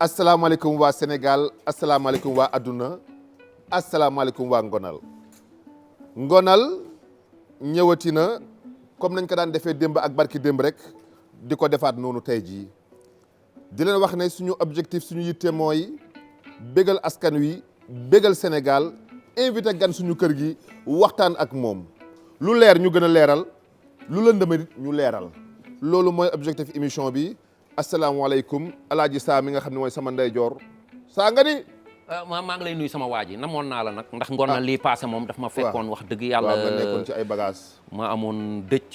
asalaamaaleykum waa Sénégal asalaamaaleykum waa adduna asalaamaaleykum waa Ngonal ñëwati na comme nañ ko daan defee démb ak barki démb rek di ko defaat noonu tey jii di leen wax ne suñu objectif suñu yitte mooy bégal askan wi bégal Sénégal invité gan suñu kër gi waxtaan ak moom lu leer ñu gën a leeral lu lëndëm ñu leeral loolu mooy objectif émission bi. asalaamaaleykum alaaji saa mi nga xam ne mooy sama ndeyjoor saa nga ni maa ngi lay nuyu sama waa ji namoon naa la nag ndax Ngonal lii passé moom daf ma fekkoon wax dëgg yàlla nga nekkoon ci ay bagages ma amoon dëcc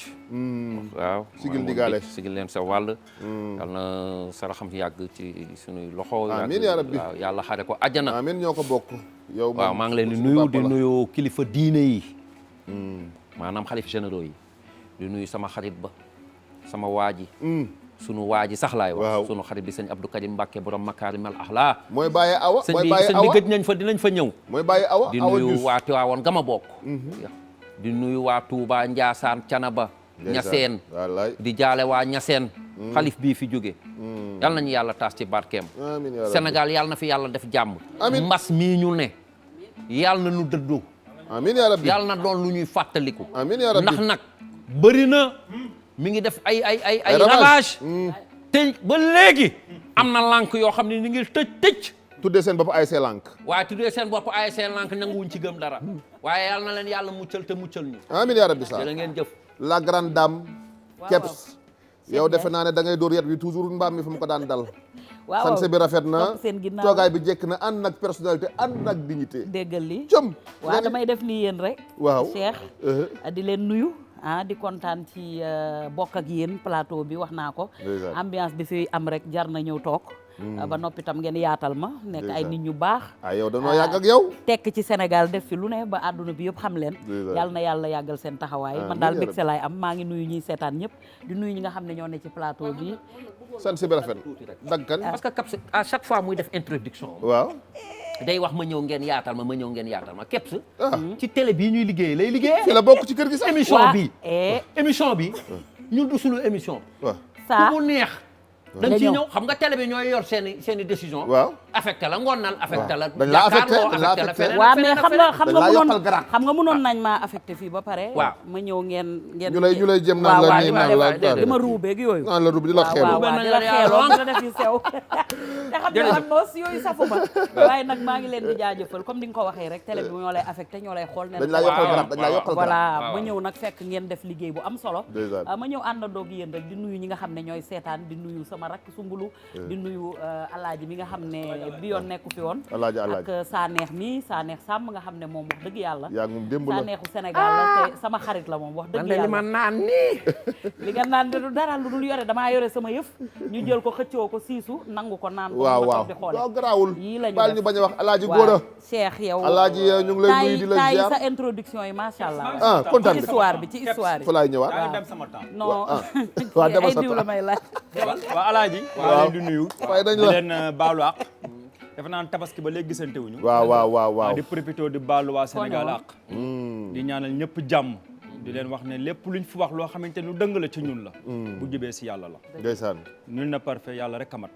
waaw sigil ndigaale sigil leen sa wàll yal na sara xam yàgg ci suñuy loxo amiin yaa rabbi waaw yàlla xare ko àjjana amiin ñoo ko bokk yow waaw maa ngi leen di nuyu di nuyu kilifa diine yi maanaam xalif généraux yi di nuyu sama xarit ba sama waa ji sunu waa ji sax laay wax sunu xarit bi sëñ Abdou Karim Mbacke borom Makarimal Axlaa mooy bàyyee awa mooy bàyyee sëñ bi gëj nañ fa dinañ fa ñëw mooy bàyyee awa di nuyu waa Tiwaawoon gama bokk di nuyu waa Touba Njaasaan Canaba Ñaseen di jaale waa Ñaseen xalif bii fi jóge yal nañu yàlla taas ci barkeem Sénégal yàlla na fi yàlla def jàmm mbas mii ñu ne yàlla na nu dëddu amiin yaa rabbi yàlla na doon lu ñuy fàttaliku amiin yaa rabbi ndax nag bëri na mi ngi def ay ravage te ba léegi am na lànk yoo xam ne ni ngi tëj tuddee seen bopp ASC lànk waaye tuddee seen bopp ASC lànk nanguwuñ ci gëm dara waaye yàlla na leen yàlla muccal te muccal ñu amiin yaa rabbi sa jërë ngeen jëf la grande dame Kebs yow defe naa ne da ngay dóor yet wi toujours mbaam mi fu mu ko daan dal sanse bi rafet na toogaay bi jekk na ànd nag personnalité ànd nag dignité déggal li cëm waaw damay def nii yéen rek waaw Cheikh di leen nuyu di kontaan ci bokk ak yéen plateau bi wax naa ko ambiance bi fi am rek jar na ñëw toog ba noppi tam ngeen yaatal ma nekk ay nit ñu baax yow danoo yàgg ak yow tekk ci Sénégal def fi lu ne ba àdduna bi yëpp xam leen yàlla na yàlla yàggal seen taxawaay man daal mbégte laay am maa ngi nuyu ñuy seetaan ñëpp di nuyu ñi nga xam ne ñoo ne ci plateau bi sant si bi rafet dagkan parce que Kebs à chaque fois muy def introduction waaw day wax ma ñëw ngeen yaatal ma ñëw ngeen yaatal ma Kebs ci télé bii ñuy liggéey lay liggéey fi la bokk ci kër gi sax émission bi ñun du sunu émission saa ku mu neex dañ ciy ñëw xam nga télé bi ñooy yor seeni décision waaw affecté la Ngonal affecté la dañ la affecté waaw mais xam nga mënoon nañ maa affecté fii ba pare waaw ma ñëw ngeen ñu lay jëm naan la nii naan la di ma ruubeeg yooyu naan la ruub di la xeelu di la xeeloo nga def yu sew te xam ne man moos yooyu safuma waaye nag maa ngi leen di jaajëfal comme di nga ko waxee rek télé bi ñoo lay affecté ñoo lay xool ne dañ laa yokkal garab voilà ma ñëw nag fekk ngeen def liggéey bu am solo ma ñëw àndandoog yéen rek di nuyu ñi nga xam ne ñooy seetaan di nuyu sama rakk Sumbulu di nuyu alaaji mi nga xam ne bi yoon nekku fi woon ak Saneex mi Saneex Samb nga xam ne moom wax dëgg yàlla Saneexu Sénégal la te sama xarit la moom wax dëgg yàlla li ma naan nii li nga naan de du dara lu dul yore damaa yore sama yëf ñu jël ko xëccoo ko siisu nangu ko naan ko waaw di xoole waaw garaawul yii la ñu baal ñu bañ a wax alaaji góora Cheikh yow alaaji ñu ngi lay nuyu di la ziar sa introduction yi macha allah kontaan ci histoire bi ci histoire fa laay ñëwaat non dama ay diw la may laaj waaw alaaji waaw di nuyu fay dañ di la leen baalu àq dafa naan tabaski ba léegi gisante wuñu waaw di profité di baalu waa Sénégal àq di ñaanal ñëpp jàmm di leen wax ne lépp luñ fi wax loo xamante ni lu dëng la ci ñun la bu jubee si yàlla la ndeysaan nul na parfait yàlla rek amat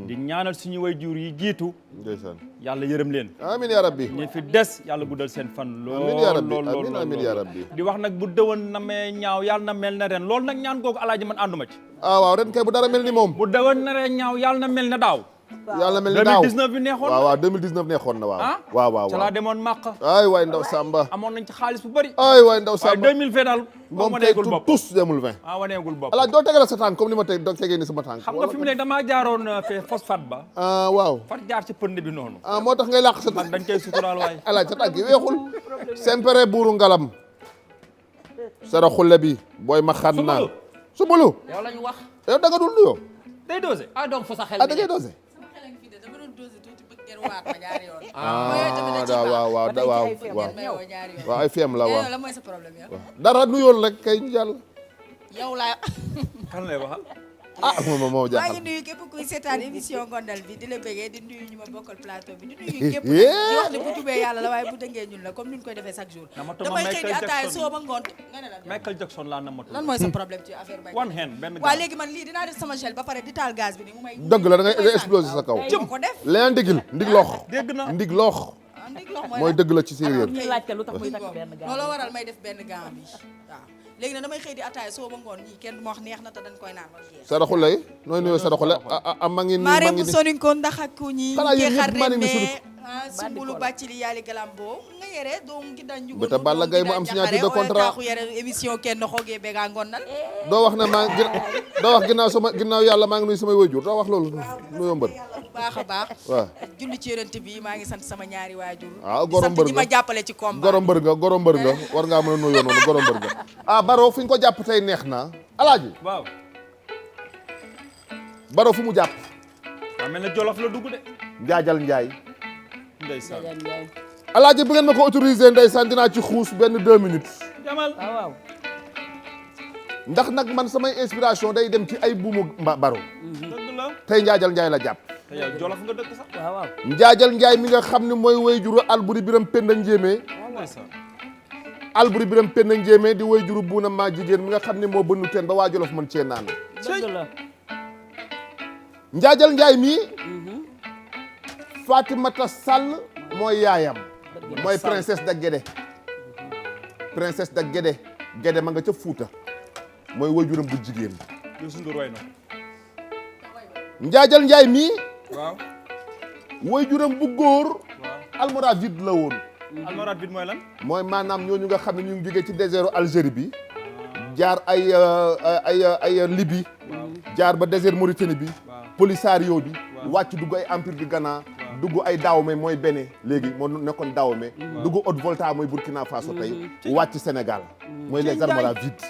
di ñaanal suñu way jur yi jiitu ndeysaan yàlla yërëm leen amiin yaa rabbi ñi fi des yàlla guddal seen fan amiin yaa rabbi lool amiin yaa rabbi di wax nag bu dëwan na mee ñaaw yàlla na mel na ren loolu nag ñaan googu alaaji man ànduma ci waaw ren kay bu dara mel ni moom bu dëwan na ree ñaaw yàlla na mel na daaw yàlla mel ni daaw 2019 bi neexoon waaw 2019 neexoon na waaw ca laa demoon màq ay waay ndaw Samba amoon nañ ci xaalis bu bëri ay waay ndaw Samba 2020 daal moom tey tous 2020 waneegul bopp ala doo tegal sa tànk comme ni ma tey doo tegee ni sama tànk xam nga fi mu nekk damaa jaaroon fee phosphate ba waaw far jaar ci pënd bi noonu moo tax ngay làq sa man dañ koy suturaal waay ala sa tànk yi weexul sempere buuru ngalam sara xulle bi booy ma xan naan Sumbulu yow lañu wax yow da nga dul nuyoo day dosé donc fa sa xel da ngay dosé waaw ay fiem la waaw dara nuyoon rek kay ñu jàll yow laa kan lay waxal moo jaaxal. maa ngi nuyu képp kuy seetaan émission Ngondal bi di la bëggee di nuyu ñu ma bokkal plateau bi di nuyu képp di wax ne bu jubee yàlla la waaye bu dëngee ñun la comme ni ñu koy defee chaque jour. damay xëy di ataaya soo ba ngoon nga ne la Michael Jackson laa namatu. lan mooy sa problème ci affaire bay one hand benn waaw léegi man lii dinaa def sama gel ba pare di taal gaz bi ni mu may dëgg la da ngay exploser sa kaw. ma ko def leen ndigil ndig loox. dégg na ndig loox. ndig lox mooy dëgg la ci séeréer. ñuy laajte lu tax muy takk benn gars. looloo waral may def benn gant bi waaw léegi nag damay xëy di ataaya soo ba ngoon ñii kenn du ma wax neex na te dañ koy naan ba jeex. saraxule nooy nuyoo saraxule ma ngi nii mare mu sonin ko ndax ak ku ñi xanaa yéen ke ñëpp maa ngi ni xarreme simbulu bàccili yaali galambo nga yere donc gi dan jugo Bata Balla Gaye mu am signature de contrat taxu yere émission kenn xoogee be ga ngonnal doo wax ne maa doo wax ginnaaw yàlla maa ngi nuyu samay waajur doo wax loolu nuyoo mbër baax a baax waaw julli ci yonent bi maa ngi sant sama ñaari waajur waaw goro mbër ñi ma jàppale ci combat goro mbër nga war ngaa mën a nuyoo noonu goro mbër nga Baro fi ñu ko jàpp tey neex na alaaji waaw Baro fu mu jàpp waaw mel na Jolof la dugg de Njaajal Njaay ndeysaan alaaji bu ngeen ma ko autorisé ndeysaan dinaa ci xuus benn 2 minutes jamal waaw ndax nag man samay inspiration day dem ci ay buumu Baro dëgg la tey Njaajal Njaay la jàpp te yow Jolof nga dëkk sax waaw Njaajal Njaay mi nga xam ne mooy waajuru Alburi Biram Penda Njéemé ndeysaan Alburi Biram Penda Njéemé di waajuru buuna maa jigéen mi nga xam ne moo bënnu teen ba waa Jolof mën cee naan dëgg la Njaajal Njaay mii Fatimata Sall mooy yaayam mooy princesse da Guédé princesse da Guédé Guédé ma nga ca Fuuta mooy waajuram bu jigéen Youssou Ndour way na Njaajal Njaay mii waaw waajuram bu góor waaw almoravide la woon almoravide mooy lan mooy maanaam ñooñu nga xam ne ñu ngi jógee ci désert Algérie bi jaar ay Libye jaar ba désert Mauritanie bi Polisario bi wàcc dugg ay empire du Ghana dugg ay Dahomey mooy Bénin léegi moo nekkoon Dahomey dugg Haute-Volta mooy Burkina Faso tey wàcc Sénégal mooy les almoravides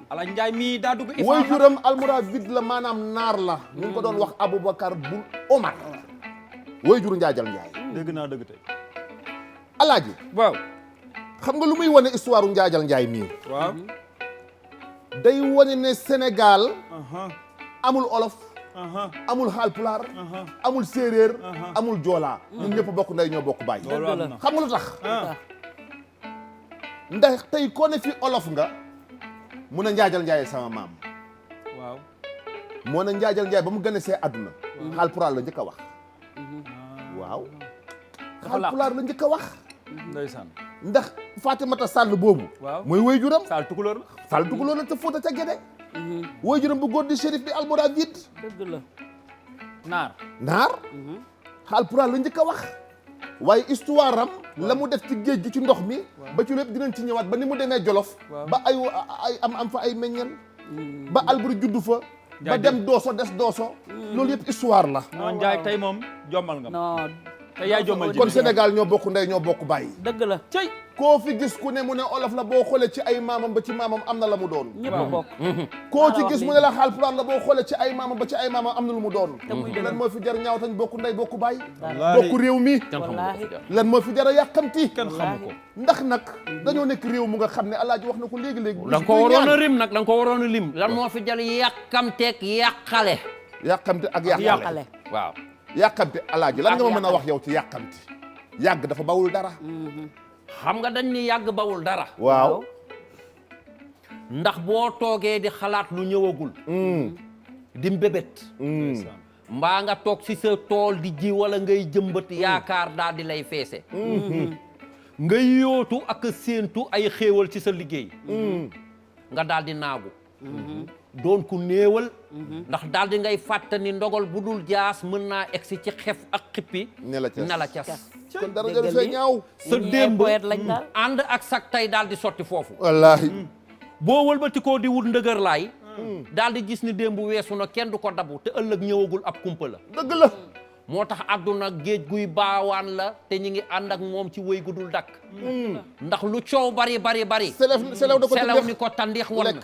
ala Njaay mi daa dugg waajuram almoravide la maanaam naar la ñu ngi ko doon wax Aboubacar Bun Omar waajuru Njaajal Njaay dégg naa dëgg tey alaaji waaw xam nga lu muy wane histoire u Njaajal Njaay mii waaw day wane ne Sénégal amul olof amul Haalpulaar amul séeréer amul joolaa ñun ñëpp bokk ndey ñoo bokk baay xam nga lu tax ndax tey koo ne fi olof nga mun a Njaajal Njaay sama maam waaw moo ne Njaajal Njaay ba mu gën a see àdduna Haalpulaar la njëkk a wax waaw Haalpulaar la njëkk a wax ndeysaan ndax Fatimata Sall boobu waaw mooy waajuram Sall tukulóor la Sall tukulóor la ca Fuuta ca Gédé waajuram bu góor di shérif di almoravide dëgg la naar Haalpulaar la njëkk a wax waaye histoire am la mu def ci géej gi ci ndox mi ba ci lépp dinañ ci ñëwaat ba ni mu demee Jolof ba ay am fa ay meññeen ba Alburi juddu fa ba dem Dooso des Dooso loolu yëpp histoire la non Njaay tey moom jommal nga non te yaay jommal kon Sénégal ñoo bokk ndey ñoo bokk bàyyi dëgg la cey koo fi gis ku ne mu ne olof la boo xoolee ci ay maamam ba ci maamam am na la mu doon ñëpp bokk koo ci gis mu ne la Haalpulaar la boo xoolee ci ay maamam ba ci ay maamam am na lu mu doon lan moo fi jar ñaaw tañ bokk ndey bokk bàyyi bokk réew mi lan moo fi jar a yàqamti kenn xamu ko ndax nag dañoo nekk réew mu nga xam ne Alaaji wax na ko léegi-léegi da nga ko waroon a rim nag da nga ko waroon a lim lan moo fi jar yàqamteeg yàqale yàqamti ak yàqale waaw yàqamti Alaaji lan nga ma mën a wax yow ci yàqamti yàgg dafa bawul dara xam nga dañ ni yàgg bawul dara waaw ndax boo toogee di xalaat lu ñëwagul di mbébét mbaa nga toog ci sa tool di ji wala ngay jëmbat yaakaar daal di lay feese ngay yootu ak séentu ay xéewal ci sa liggéey nga daal di naagu doon ku néewal ndax daal di ngay fàttani ndogal bu dul jaas mën naa egsi ci xef ak xippi ne la cas kon dara jaru fee ñaaw sa démb ànd ak sak tey daal di sotti foofu wallaahi boo wëlbatikoo di wut ndëgër laay daal di gis ni démb weesu na kenn du ko dabu te ëllëg ñëwagul ab kumpa la dëgg la moo tax àdduna géej guy baawaan la te ñi ngi ànd ak moom ci wéy gu dul dakk ndax lu coow bari selew ni ko tandix wan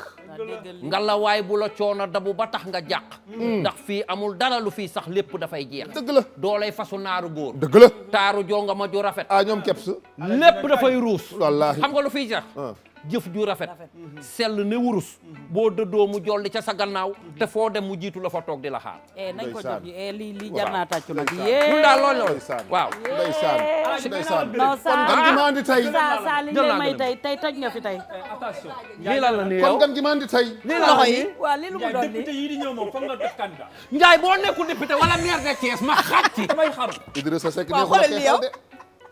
nga la waay bu la coono dabu ba tax nga jàq ndax fii amul dara lu fii sax lépp dafay jeex dëgg la doolay fasu naaru góor dëgg la taaru jonga ma ju rafet ñoom keps lépp dafay ruus wallaahi xam nga lu fiy jeex jëf ju rafet sell ne wurus boo dëddoo mu jolli ca sa gannaaw te foo dem mu jiitu la fa toog di la xaar nañ ko jox lii jar naa tàccu nag ñun daal loolu waaw ndeysaan non kon gan gi ma andi tey saa li ñu may tey toj nga fi tey attention lii lan la ni kon yow gan gi ma andi tey loxo yi waaw li lu mu doon député yi di ñëw moom foog nga def candidat Njaay boo nekkul député wala maire de Thiès ma xaaj ci damay xaru Idrissa Seck waaw neexul a xoolal li yow. xeexal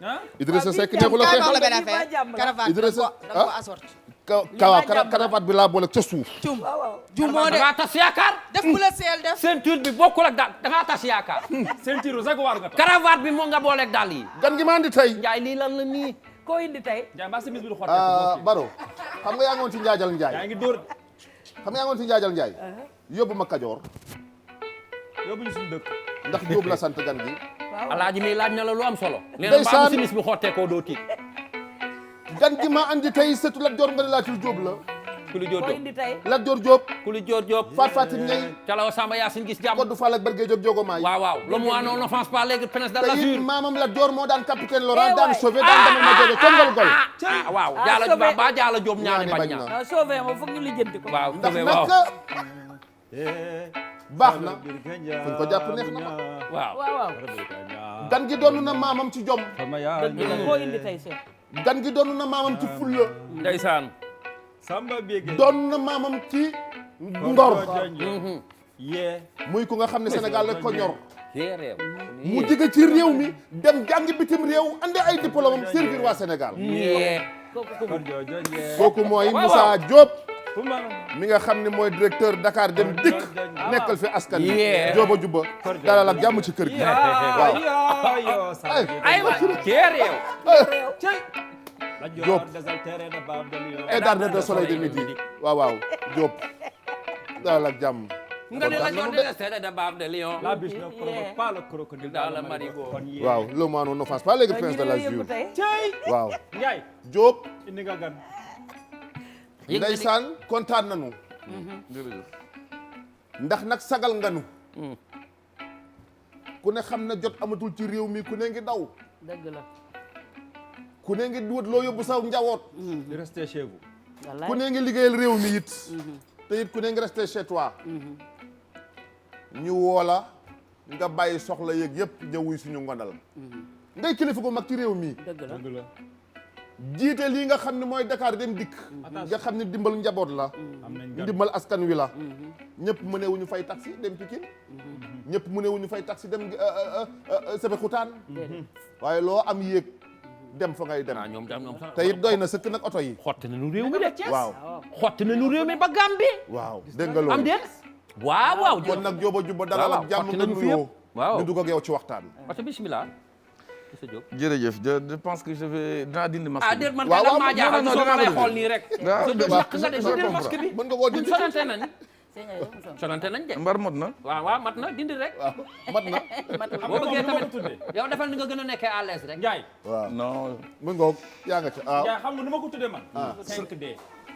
de ah Idrissa Seck neexul a xeexal de caravane Idrissa da nga ko assorti cravate bi laa boole ca suuf cum jumoo de dangaa tas yaakaar def bu la seel def ceinture bi bokkul ak daal dangaa tas yaakaar ceinture jaguar nga tax cravate bi moo nga booleeg dàll yi gan gi ma andi tey Njaay lii lan la nii koo indi tey Njaay mbaa simis bi du xotte Baro xam nga yaa ngi woon ci Njaajal Njaay yaa ngi dóor xam nga yaa ngi woon ci Njaajal Njaay yóbbu ma Kajoor yóbbu ñu suñu dëkk ndax Jóob la sant gan gi alaaji mi laaj na la lu am solo nee na mbaa bu simis bi xottee koo doo tiit gan gi ma andi tey sëtu Lat Joor nga ne laatul Jóob la ku li joor koo Jóob indi tey Lat Joor Jóob ku li joor Jóob Faat Fatim Ñey calaw Samba Yaasin gis jàmm Koddu Fall ak Bargee Jóob Jogomaay waaw waaw le moi non offense pas les princes de te it l'azur maamam Lat Joor moo daan capitaine Laurent Eh daan waay. sauvé daan demal ma jóge kon gol gol waaw Ah, jaala sauvé. ba jaala Jóob ñaani Ñaani bañ bañ na na. non sauvé moom foog ñu lijjanti ko waaw ndax sauvé nag waaw baax na fu ñu ko jàpp neex na ma waaw waaw gan gi doon na maamam ci jom dëgg la koo indi tey Cheikh gan gi doon na maamam ci fulla ndeysaan Samba Biége doon na maamam ci ngor yee muy ku nga xam ne Sénégal rek ko ñor yee réew mu jóge ci réew mi dem jàngi bitim réew andi ay diplôme am servir waa Sénégal yee kon joojo yee kooku mooy waaw. Moussa Diop fu ma mi nga xam ne mooy directeur Dakar Dem Dikk nekkal fi askan wi Yeah. Jóoba Jubba dalal ak jàmm ci kër gi waaw yo ay aywa yee réew la Diop. joor désaltéré de Bab de Lion et darde de soleil de midi waaw waaw Diop dalal ak jàmm nga ne la joor de stade de Bab de Lion la biche ne provoque pas le crocodile dans le marigot. kon yee waaw le moi on n'offense pas les princes de l'azur waaw Njaay Diop indi nga gan yëg nga ni ndeysaan kontaan nañu ndax nag sagal nga nu ku ne xam na jot amatul ci réew mi ku ne ngi daw dëgg la ku ne ngi wut loo yóbbu saw njawoot di rester chez vous ku ne ngi liggéeyal réew mi it te it ku ne ngi resté chez toi ñu woola nga bàyyi soxla yeeg yëpp ñëw wuy suñu ngonal ngay kilifa gu mag ci réew mi dëgg la dëgg la jiite lii nga xam ne mooy Dakar Dem Dikk nga xam ne dimbal njaboot la am nañ gan dimbal askan wi la ñëpp mu ne wu ñu fay taxi dem Pikine ñëpp mu ne wu ñu fay taxi dem Sébikotane waaye loo am yéeg dem fa ngay dem ah ñoom ñoom sax te it doy na sëkk nag oto yi xotti nañu réew mi de waaw xotti nañu réew mi ba Gambie waaw dégg nga am loolu déet waaw waaw kon nag Jóoba Jubba dalal ak jàmm xotti nga nañu fi nuyoo yëpp waaw ñu dugg ak yow ci waxtaan parce bismillah monsieur Diop jërëjëf je pense que je vais dinaa dindi masque ah bi. déet man waaw, kay waaw, maa jaaxal non, soo ma lay non, xool nii rek waaw, monsieur Diop waaw, yàq nga de je dindil comprends. masque bi mën nga koo ñun dindi sonante nañ Sëñ sonante nañ de mbar mot na. waaw waaw mat na dindi rek waaw mat na boo bëggee nu ma ko tamit tuddee yow defal ni nga gën a nekkee à l'aise rek Njaay waaw non mën nga yaa nga ci waaw Njaay xam nga nu ma ko tuddee man 5D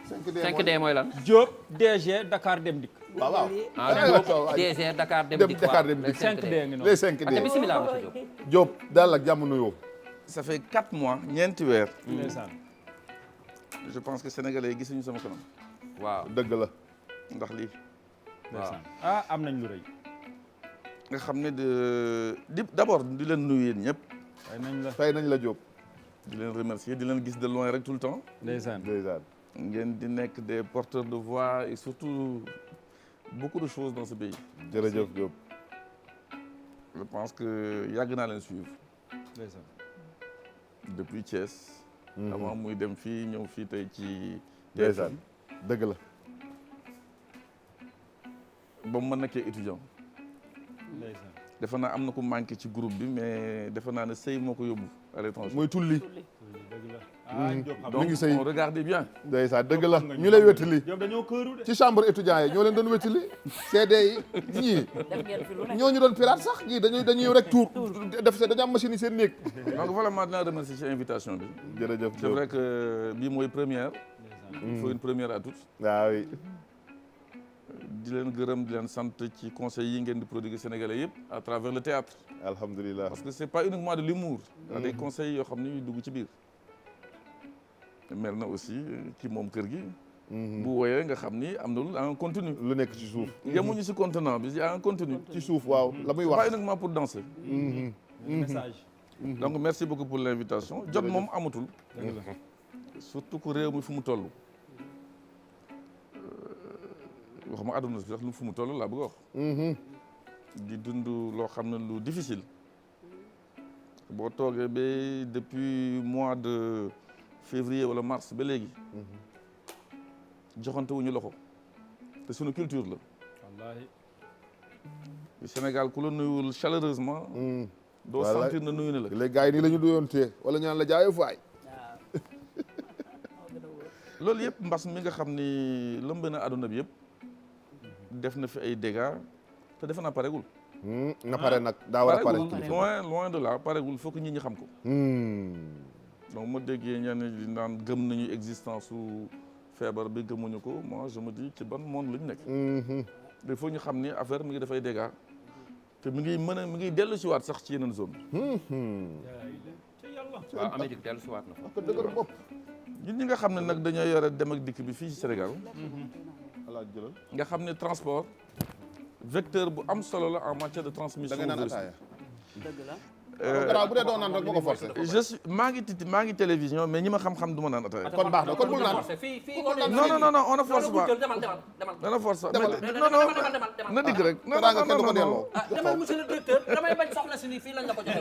5D mooy lan Diop DG Dakar Dem Dikk waaw waaw ah Diop DG Dakar Dem Dikk Dakar waaw Dem les Dikk. 5D ngi noonu les 5D ate bismillah monsieur Diop Diop dalal ak jàmm nuyoo ça fait 4 mois ñeenti weer. ndeysaan je pense que sénégalais yi gisuñu sama kanam waaw dëgg la ndax lii ndeysaan ah am nañ lu rëy nga xam ne d'abord di leen nuyu yéen ñëpp waaye nañ la fay nañ la Diop di leen remercier di leen gis de loin rek tout le temps ndeysaan ndeysaan ngeen di nekk des porteurs de voix et surtout beaucoup de choses dans ce pays. jërëjëf Diop je pense que yàgg naa leen suivre ndeysaan depuis Thiès. avant muy dem fii ñëw fii tey ci. ndeysaan dëgg la ba mu ma nekkee étudiant. ndeysaan defe naa am na ku manqué ci groupe bi mais defe naa ne sëy moo ko yóbbu à l'étranger. muy tulli dëgg la ah Diop xam mi ngi sëy on regardez bien. ndeysaan dëgg la ñu lay wettali Diop dañoo këru de ci chambre étudiant yi ñoo leen doon wettali CD yi ñii def ngeen fi lu ne ñoo ñu doon pirate sax ñii dañuy rek tour def dañu am machine yi seen néeg donc vraiment dinaa remercier ci invitation bi. jërëjëf c'est vrai que bii mooy première. il faut une première à tous. waaw oui di leen gërëm di leen sant ci conseils yi ngeen di prodiguer sénégalais yëpp à travers le théâtre alhamdulilah parce que c'est pas uniquement de l'humour. y a des conseils yoo xam ne ñuy dugg ci biir. mel na aussi ki moom kër gi. bu woyee nga xam ni am na un contenu. lu nekk ci suuf. yemuñu si contenant bi y a un contenu. ci suuf waaw la muy wax. pas uniquement pour danser. message. donc merci beaucoup pour l'invitation jot moom amatul. surtout que réew mi fu mu toll. waxuma àdduna si sax lu fu mu toll laa bëgg a wax. di dund loo xam ne lu difficile. boo toogee ba depuis mois de février wala mars ba léegi. joxante wuñu loxo. te suñu culture la. wallaahi. Sénégal ku la nuyul chaleureusement. doo sentir na nuyu na la. les gars yi nii la ñu doyoon tee wala ñaan la jaayoo faay. loolu yëpp mbas mi nga xam ni lëmb na àdduna bi yëpp def na fi ay dégâts te defe naa paregul. na pare nag daa war a pare. loin de là paregul faut que nit ñi xam ko. donc ma déggee ñenn di naan gëm nañu existence su feebar bi gëmuñu ko moi je me dis ci ban monde la ñu nekk. il faut ñu xam ni affaire mi ngi dafay dégâts te mi ngi dellu si waat sax ci yeneen zone. waaw Amérique dellu si waat na fa. ko dëgër bopp. ñun ñi nga xam ne nag dañoo yore dem ak dikk bi fii ci Sénégal. nga xam ne transport vecteur bu am solo la en matière de transmission. da nga naan ataaya. dëgg la. garaaw bu dee doo naan rek boo ko forcé. je suis maa ngi télévision mais ñi ma xam-xam du ma naan ataaya. kon baax na kon bul naan. non on ne force pas. on ne force pas non na digg rek. non delloo. demal monsieur le directeur damay bañ soxna si nii fii lañ la ko joxe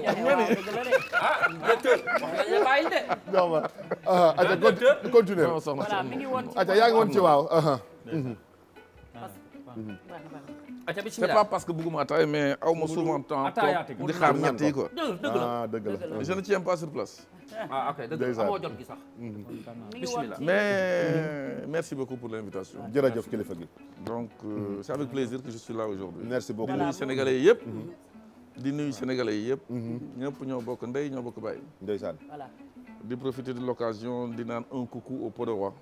directeur wax nañ la bàyyi de. non ma aca continuer. voilà mi ngi woon ci aca yaa ngi woon ci waaw. c'est pas parce que bëgguma ataaya mais aw ma souvent temps di xaar ñett yi quoi. dëgg la. je ne tiens pas sur place. ok dëgg la amoo jot gi sax. bismillah. mais merci beaucoup pour l'invitation. jërëjëf kilifa gi. donc c'est avec plaisir que je suis là aujourd'hui. merci beaucoup di nuyu sénégalais yëpp. di nuyu sénégalais yëpp. ñëpp ñoo bokk ndey ñoo bokk baay. ndeysaan. voilà. di profiter de l'occasion di naan un coucou au Podorois.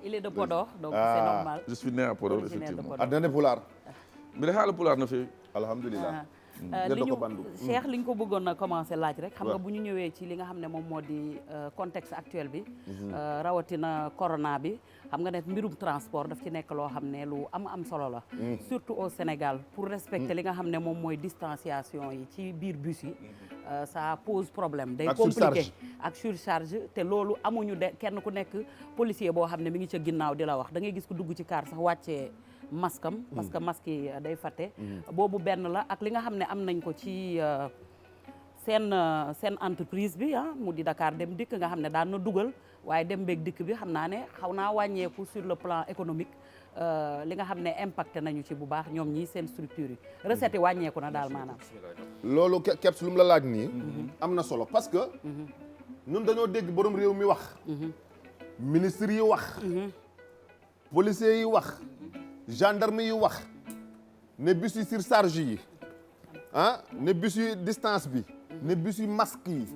il est de Podor donc c'est normal. je suis né à Podor effectivement. ah dana pulaar. bi de xaala pulaar na fi. alhamdulilah. li ñu Cheikh li ñu ko bëggoon a commencer laaj rek xam nga bu ñu ñëwee ci li nga xam ne moom moo di contexte actuel bi rawatina corona bi xam nga ne mbirum transport daf ci nekk loo xam ne lu am solo la surtout au Sénégal pour respecter li nga xam ne moom mooy distanciation yi ci biir bus yi ça pose problème day compliqué ak surcharge te loolu amuñu de kenn ku nekk policier boo xam ne mi ngi ca ginnaaw di la wax da ngay gis ko dugg ci car sax wàccee maskam parce que masque yi day fàtte boobu benn la ak li nga xam ne am nañ ko ci seen entreprise bi mu di Dakar Dem Dikk nga xam ne daan na dugal waaye dem beeg dikk bi xam naa ne xaw naa wàññeeku sur le plan économique li nga xam ne impacté nañu ci bu baax ñoom ñii seen structure yi recette yi wàññeeku na daal maanaam loolu keps lu mu la laaj nii am na solo parce que ñun dañoo dégg borom réew mi wax ministre yi wax policiers yi wax gendarme yi wax ne bus yi surcharge yi ne bus yi distance bi ne bus yi masque yi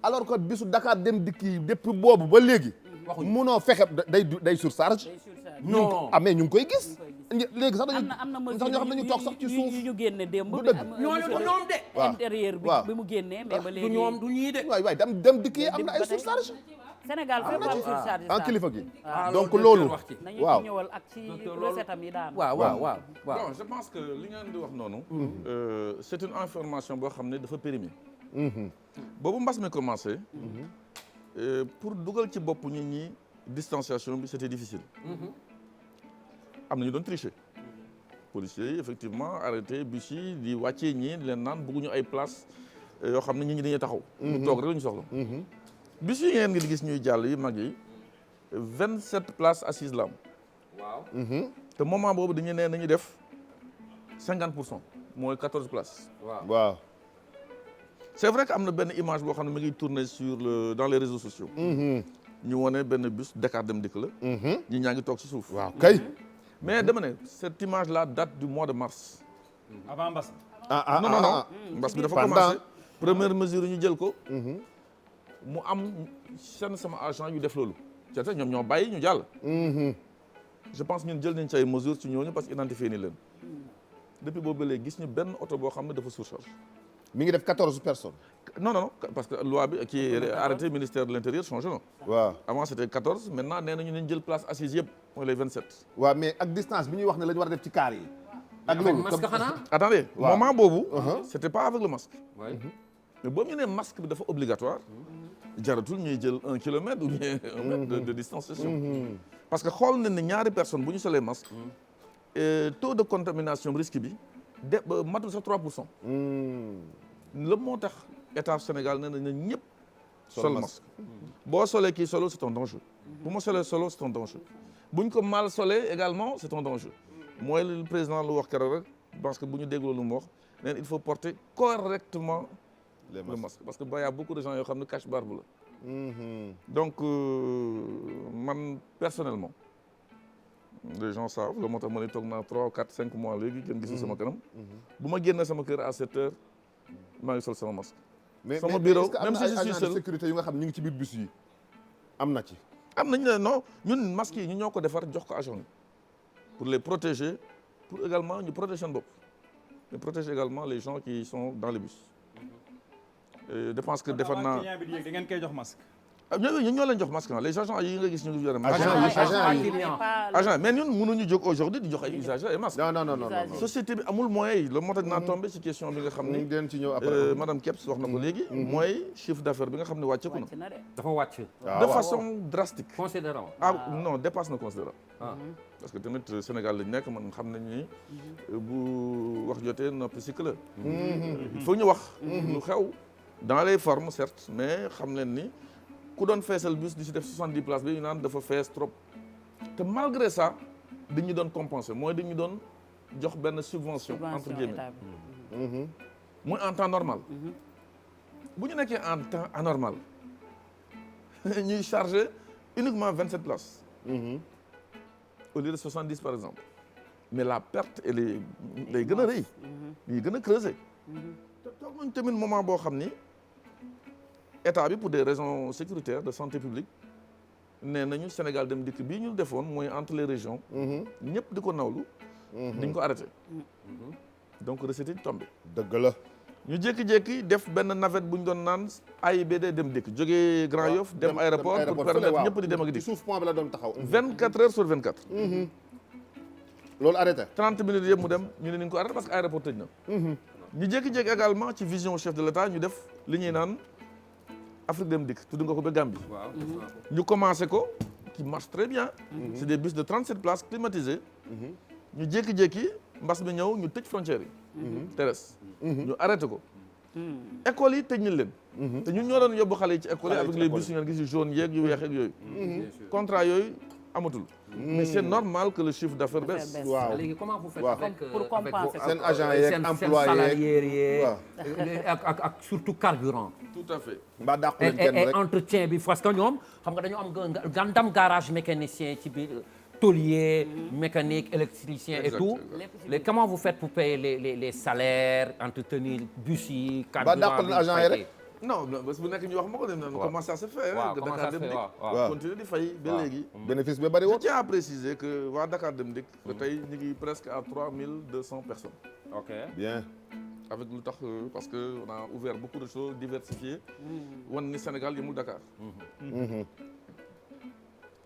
alors que bisu Dakar Dem Dikk yi depuis boobu ba léegi munoo fexe day surcharge non mais ñu ngi koy gis léegi sax dañu am na sax ñoo xam ne ñu toog sax ci suuf ñu génne démb du dëgg ñoom de intérieur bi mu génnee mais ba léegi du ñoom du ñii de waay Dem Dikk yi am na ay surcharge Sénégal fépp am surcharge en kilifa gi donc loolu loolu nañu ci ñëwal ak ci recette am yi daan waaw bon je pense que li ngeen di wax noonu c'est une information boo xam ne dafa périmé boobu mbas mi commencé pour dugal ci bopp nit ñi distanciation bi c'était difficile am na ñu doon tricher policiers yi effectivement arrêté bus yi di wàccee ñi leen naan bëgguñu ay place yoo xam ne nit ñi dañuy taxaw ñu toog rek la ñu soxla bus yi ngeen ngi di gis ñuy jàll yi mag yi 27 places assises la am waaw te moment boobu dañu ne nañu def 50% mooy 14 places waaw c'est vrai que am na benn image boo xam ne mi ngi tourner dans les réseaux sociaux ñu wone benn bus Dakar Dem Dikk la ñi ñaa ngi toog ci suuf waaw kay mais dama ne cette image là date du mois de mars avant mbas non mbas bi dafa commencé première mesure yi ñu jël ko mu am seen sama agent yu def loolu c'est ñoom ñoo bàyyi ñu jàll je pense ñun jël nañ ci ay mesures ci ñooñu parce que identifié ni leen depuis boobu ba léegi gis ñu benn oto boo xam ne dafa surcharge mi ngi def 14 personnes. non parce que loi bi qui arrêté ministère de l'intérieur changé na. waaw avant c'était 14 maintenant nee nañu nañ jël place assise yëpp mooy les 27. waaw mais ak distance bi ñuy wax ne la ñu war a def ci car yi. ak loolu masque xanaa. attendez moment boobu. c'était pas avec le masque. oui. mais boobu ñu nee masque bi dafa obligatoire. jaratul ñuy jël 1 kilomètre ou bien 1 mètre de distanciation. parce que xool nañ ne ñaari personnes bu ñu solee masque. taux de contamination risque bi matul sax 3%. la moo tax état Sénégal nee na ñëpp sol masque. boo solee kii solo c'est un danger. bu ma solee solo c'est un danger. buñ ko mal solee également c'est un danger. mooy le président lu wax keroog rek parce que bu ñu dégloo lu mu wax nee na il faut porter correctement le masque parce que y a beaucoup de gens yoo xam ne cache-barbe la. donc man personnellement les gens savent la moo tax ma ne toog naa 3 4 5 mois léegi kenn gisul sama kanam. bu ma génn sama kër à 7 heures maa ngi sol sama masque. sama bureau même si je suis seul sécurité yu nga xam ñu ngi ci biir bus yi am na ci. am nañ ne non ñun masques yi ñu ñoo ko defar jox ko agent yi pour les protéger pour également ñu protéger seen bopp mais protéger également les gens qui sont dans les bus. je pense que defar naa client bi di yéeg da ngeen koy jox masque. ñoo leen jox masque les agents yi nga gis ñu ngi yore agent mais ñun mënuñu jóg aujourd'hui di jox ay usagers ay masques. non. société bi amul moyen yi la moo tax naa tombé ci question bi nga xam ni ngeen ci ñëw après madame Kebs wax na ko léegi. mooy chiffre d'affaires bi nga xam ne wàcceeku na. dafa wàcc. de façon drastique. considérable. non dépasse na considérable. parce que tamit Sénégal lañ nekk man xam nañ ni bu wax jotee noppi cycle la. il faut ñu wax. lu xew dans les formes certes mais xam leen ni. ku doon feesal bus di si def 70 places bi ñu naan dafa fees trop te malgré ça dañu doon compenser mooy dañu doon jox benn subvention entre guillemets mooy en temps normal bu ñu nekkee en temps anormal ñuy charger uniquement 27 places au lieu de 70 par exemple mais la perte elle est day gën a rëy day gën a creuser te toog nañ tamit moment boo xam ni état bi pour des raisons sécuritaires de santé publique nee nañu Sénégal dem dikk bii ñu defoon mooy entre les régions ñëpp di ko nawlu diñ ko arrêté donc recette yi tombé dëgg la ñu jékki-jékki def benn navette bu ñu doon naan AIBD dem dikk jógee Grand Yoff dem aéroport pour permettre ñëpp di dem ak dikk suuf pont bi la doon taxaw 24 heures sur 24 loolu arrêté 30 minutes yëpp mu dem ñu ne ni ñu ko arrêté parce que aéroport tëj na ñu jékki-jékki également ci vision chef de l'État ñu def li ñuy naan Afrique dem dikk tudd nga ko ba Gambie ñu commencé ko qui marche très bien c'est des bus de 37 places climatisés ñu jékki-jékki mbas mi ñëw ñu tëj frontières yi terrestre ñu arrêté ko écoles yi tëj ñu leen te ñun ñoo doon yóbbu xale yi ci école yi avec les bus yu ngeen gis yu jaune yeeg yu weex yeeg yooyu contrat yooyu amatul mais c'est normal que le chiffre d'affaires baisse waaw léegi comment vous faites pour compenser seen agent yeeg employé yeeg ak surtout carburant tout à fait mbaa dàqu leen kenn et rek entretien bi parce que ñoom xam nga dañu am gandam garage mécanicien ci biir tôlier mécanique électricien et tout léegi comment vous faites pour payer les salaires entretenir bus yi mbaa dàqu leen agent yi rek non bés bu nekk ñu wax ma ko dem na comment ça se fait que Dakar Dem Dikk continuer di fay ba léegi bénéfice bi bari woon je tiens à préciser que waa Dakar Dem Dikk tey ñu ngi presque à 3200 personnes ok bien avec lu tax parce que on a ouvert beaucoup de choses diversifiées wan ni Sénégal yemul Dakar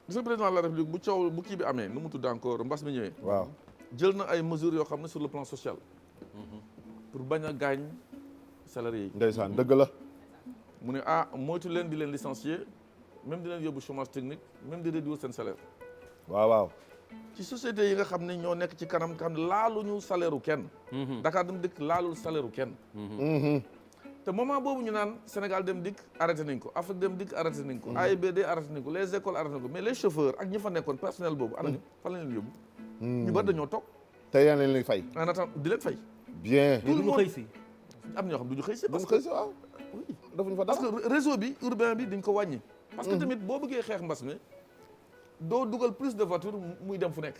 monsieur le président de la République bu coow bu kii bi amee nu mu tudd encore mbas mi ñëwee waaw jël na ay mesures yoo xam ne sur le plan social pour bañ a gaañ salariés yi ndeysaan dëgg la mu ne moytu leen di leen licencier même di leen yóbbu chômage technique même di réduire seen salaire waaw ci société yi nga xam ne ñoo nekk ci kanam xam ne laaluñu salaire u kenn Dakar Dem Dikk laalul salaire u kenn te moment boobu ñu naan Sénégal Dem Dikk arrêté nañ ko Afrique Dem Dikk arrêté nañ ko AIBD arrêté nañ ko les écoles arrêté nañ ko mais les chauffeurs ak ñi fa nekkoon personnel boobu anañu fan lañ leen yóbbu ñu bari dañoo toog te yaa leen lay fay en attendant di leen fay bien tout le monde xëy si am ñoo xam du ñu xëy si duñ xëy si waaw defuñ fa parce dara que réseau bi urbain bi dañ ko wàññi parce que tamit boo bëggee xeex mbas mi doo dugal plus de voitures muy dem fu nekk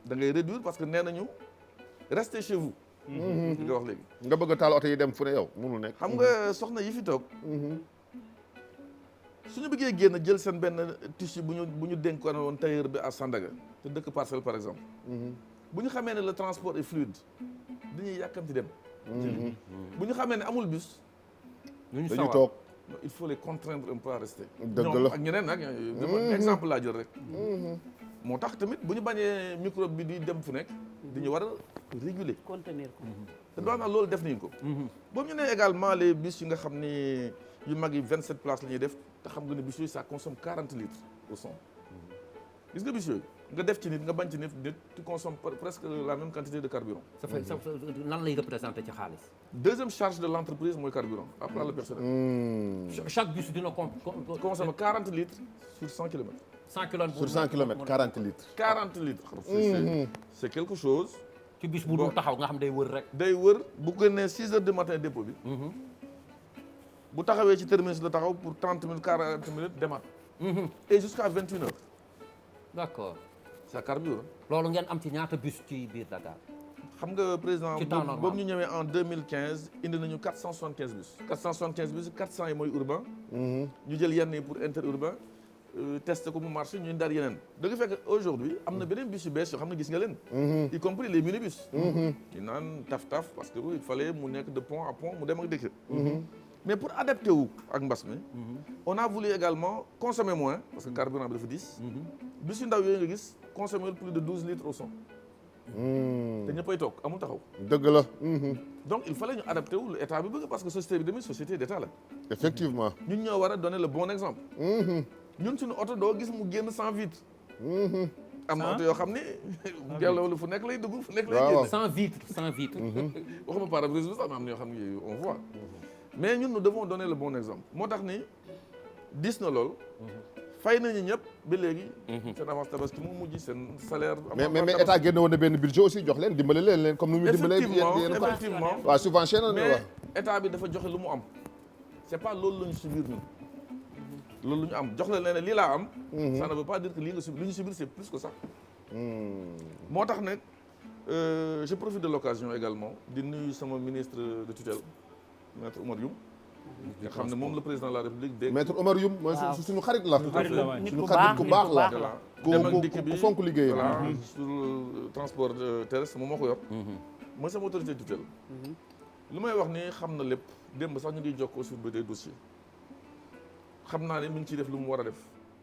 da ngay réduire parce que nee nañu restez chez vous nga wax léegi nga bëgg a taal oto yi dem fu ne yow mënul nekk xam nga soxna yi fi toog suñu bëggee génn jël seen benn tissu bu ñu dénkoon woon tailleur bi à Sandaga te dëkk Parcelles par exemple bu ñu xamee ne le transport est fluide dañuy yàkkamti dem bu ñu xamee ne amul bus dañuy toog il faut les contraindre un peu à rester dëgg la ak ñeneen nag exemple laa jël rek moo tax tamit bu ñu bañee microbe bi di dem fu nekk dañu war a réguler contenir ko te doon naa loolu def nañ ko boobu ñu ne également les bus yi nga xam ni yu mag yi 27 places la ñuy def te xam nga ne bus yooyu ça consomme 40 litres au 100 gis nga bus yooyu nga def ci nit nga bañ ci nit tu consommes presque la même quantité de carburant. ça fait lan lay représenté ci xaalis. deuxième charge de l'entreprise mooy carburant après le personnel. chaque bus dina consomme 40 litres sur 100 kilomètres. 100 kilomètres sur 100 kilomètres 40 litres. 40 litres. c'est quelque chose. ci bus bu dul taxaw nga xam day wër rek. day wër bu génnee 6 heures du matin dépôt bi. bu taxawee ci terminus la taxaw pour 30 minutes 40 minutes demaat. et jusqu'à 21 heures. d'accord. ça carbure. loolu ngeen am ci ñaata bus ci biir Dakar. xam nga président ci temps normal boobu ñu ñëwee en 2015 indi nañu 475 bus. 475 bus 400 yi mooy urbain. ñu jël yenn yi pour interurbain. testé ko mu marché ñu daal yeneen. da nga fekk aujourd'hui am na beneen bus yu bees yoo xam ne gis nga leen. y compris les minibus. ñu naan taf parce que il fallait mu nekk de pont à pont mu dem ak dëkk. mais pour adapter wu ak mbas mi. on a voulu également consommer moins parce que carburant bi dafa diis. bus yu ndaw yooyu nga gis consommer plus de 12 litres au 100. te ñëppay toog amul taxaw. dëgg la. donc il fallait ñu adapté wu lu état bi bëgg parce que société bi tamit société d'état la. effectivement. ñun ñoo war a donner le bon exemple. ñun suñu oto doo gis mu génn sans vitre. am na oto yoo xam ne ngelaw fu nekk lay dugg fu nekk lay génn. sans vitre sans vitre. waxuma pare-brise bi sax am na yoo xam ne on voit. mais ñun nous devons donner le bon exemple moo tax ni dis na lool. fay nañu ñëpp ba léegi. seen avance tabaski mu mujj seen salaire. mais état génne woon na benn budget aussi jox leen dimbale leen comme ni muy dimbalee. effectivement waaw subventionné na mais état bi dafa joxe lu mu am. c'est pas loolu la ñu subir ñun. loolu lu ñu am jox la leen lii laa am. ça ne veut pas dire que lii nga subir li ñu subir c'est plus que ça. moo tax nag je profite de l'occasion également di nuyu sama ministre de tutelle maître Oumar Youm. nga xam ne moom le président de la République dégg. maître Oumar Youm mooy suñu xarit la. suñu xarit ku baax la. dem ak dikk bi ku fonk liggéeyam. voilà sur le transport terrestre moom moo ko yor. mooy sama autorité tutelle. lu may wax ni xam na lépp démb sax ñu ngi jokkoo sur des dossiers. xam naa ne mi ngi ciy def lu mu war a def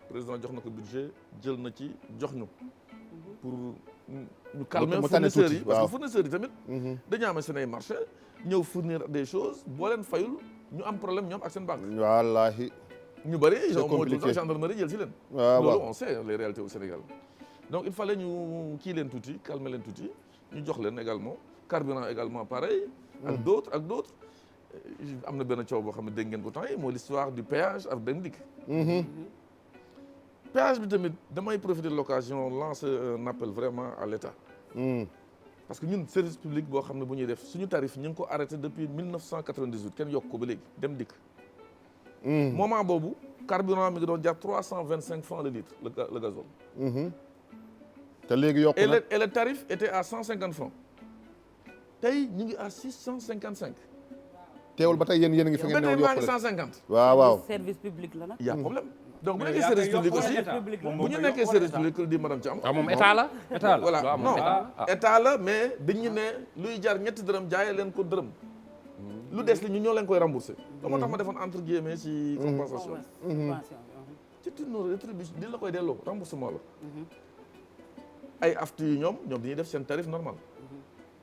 président jox na ko budget jël na ci jox ñu. pour ñu calmer fournisseurs yi parce que fournisseurs yi tamit. dañu am seen ay marché ñëw fournir des choses boo leen fayul. ñu am problème ñoom ak seen banque. wallaahi. ñu bëri c'est compliqué mooy gendarmerie jël si leen. waaw loolu on sait les réalités au Sénégal. donc il fallait ñu kii leen tuuti calmer leen tuuti ñu jox leen également carburant également pareil. ak d'autres am na benn coow boo xam ne dégg ngeen ko temps yi mooy l'histoire du péage ak Dem Dikk. péage bi tamit damay profiter de l'occasion lancer un appel vraiment à l'État. parce que ñun service public boo xam ne bu ñuy def suñu tarif ñu ngi ko arrêté depuis 1998 kenn yokk ko ba léegi Dem Dikk. moment boobu carburant mi ngi doon jar 325 francs le litre le gazole. te léegi yokku na et le tarif était à 150 francs. tey ñu ngi à 655. teewul ba tey yéen a ngi fi ngeen ñëw ba tey yokku maa ngi 150. waaw. service public la nag. y a problème. donc bu nekkee service public aussi bu ñu nekkee service public di madame Thiam. moom état la. état la voilà non état la mais dañu ne luy jar ñetti dërëm jaayee leen ko dërëm. lu des li ñu ñoo leen koy rembourser. moo tax ma defoon entre guillemets ci compensation. c'est une rétribution di la koy delloo remboursement la. ay aftu yi ñoom dañuy def seen tarif normal.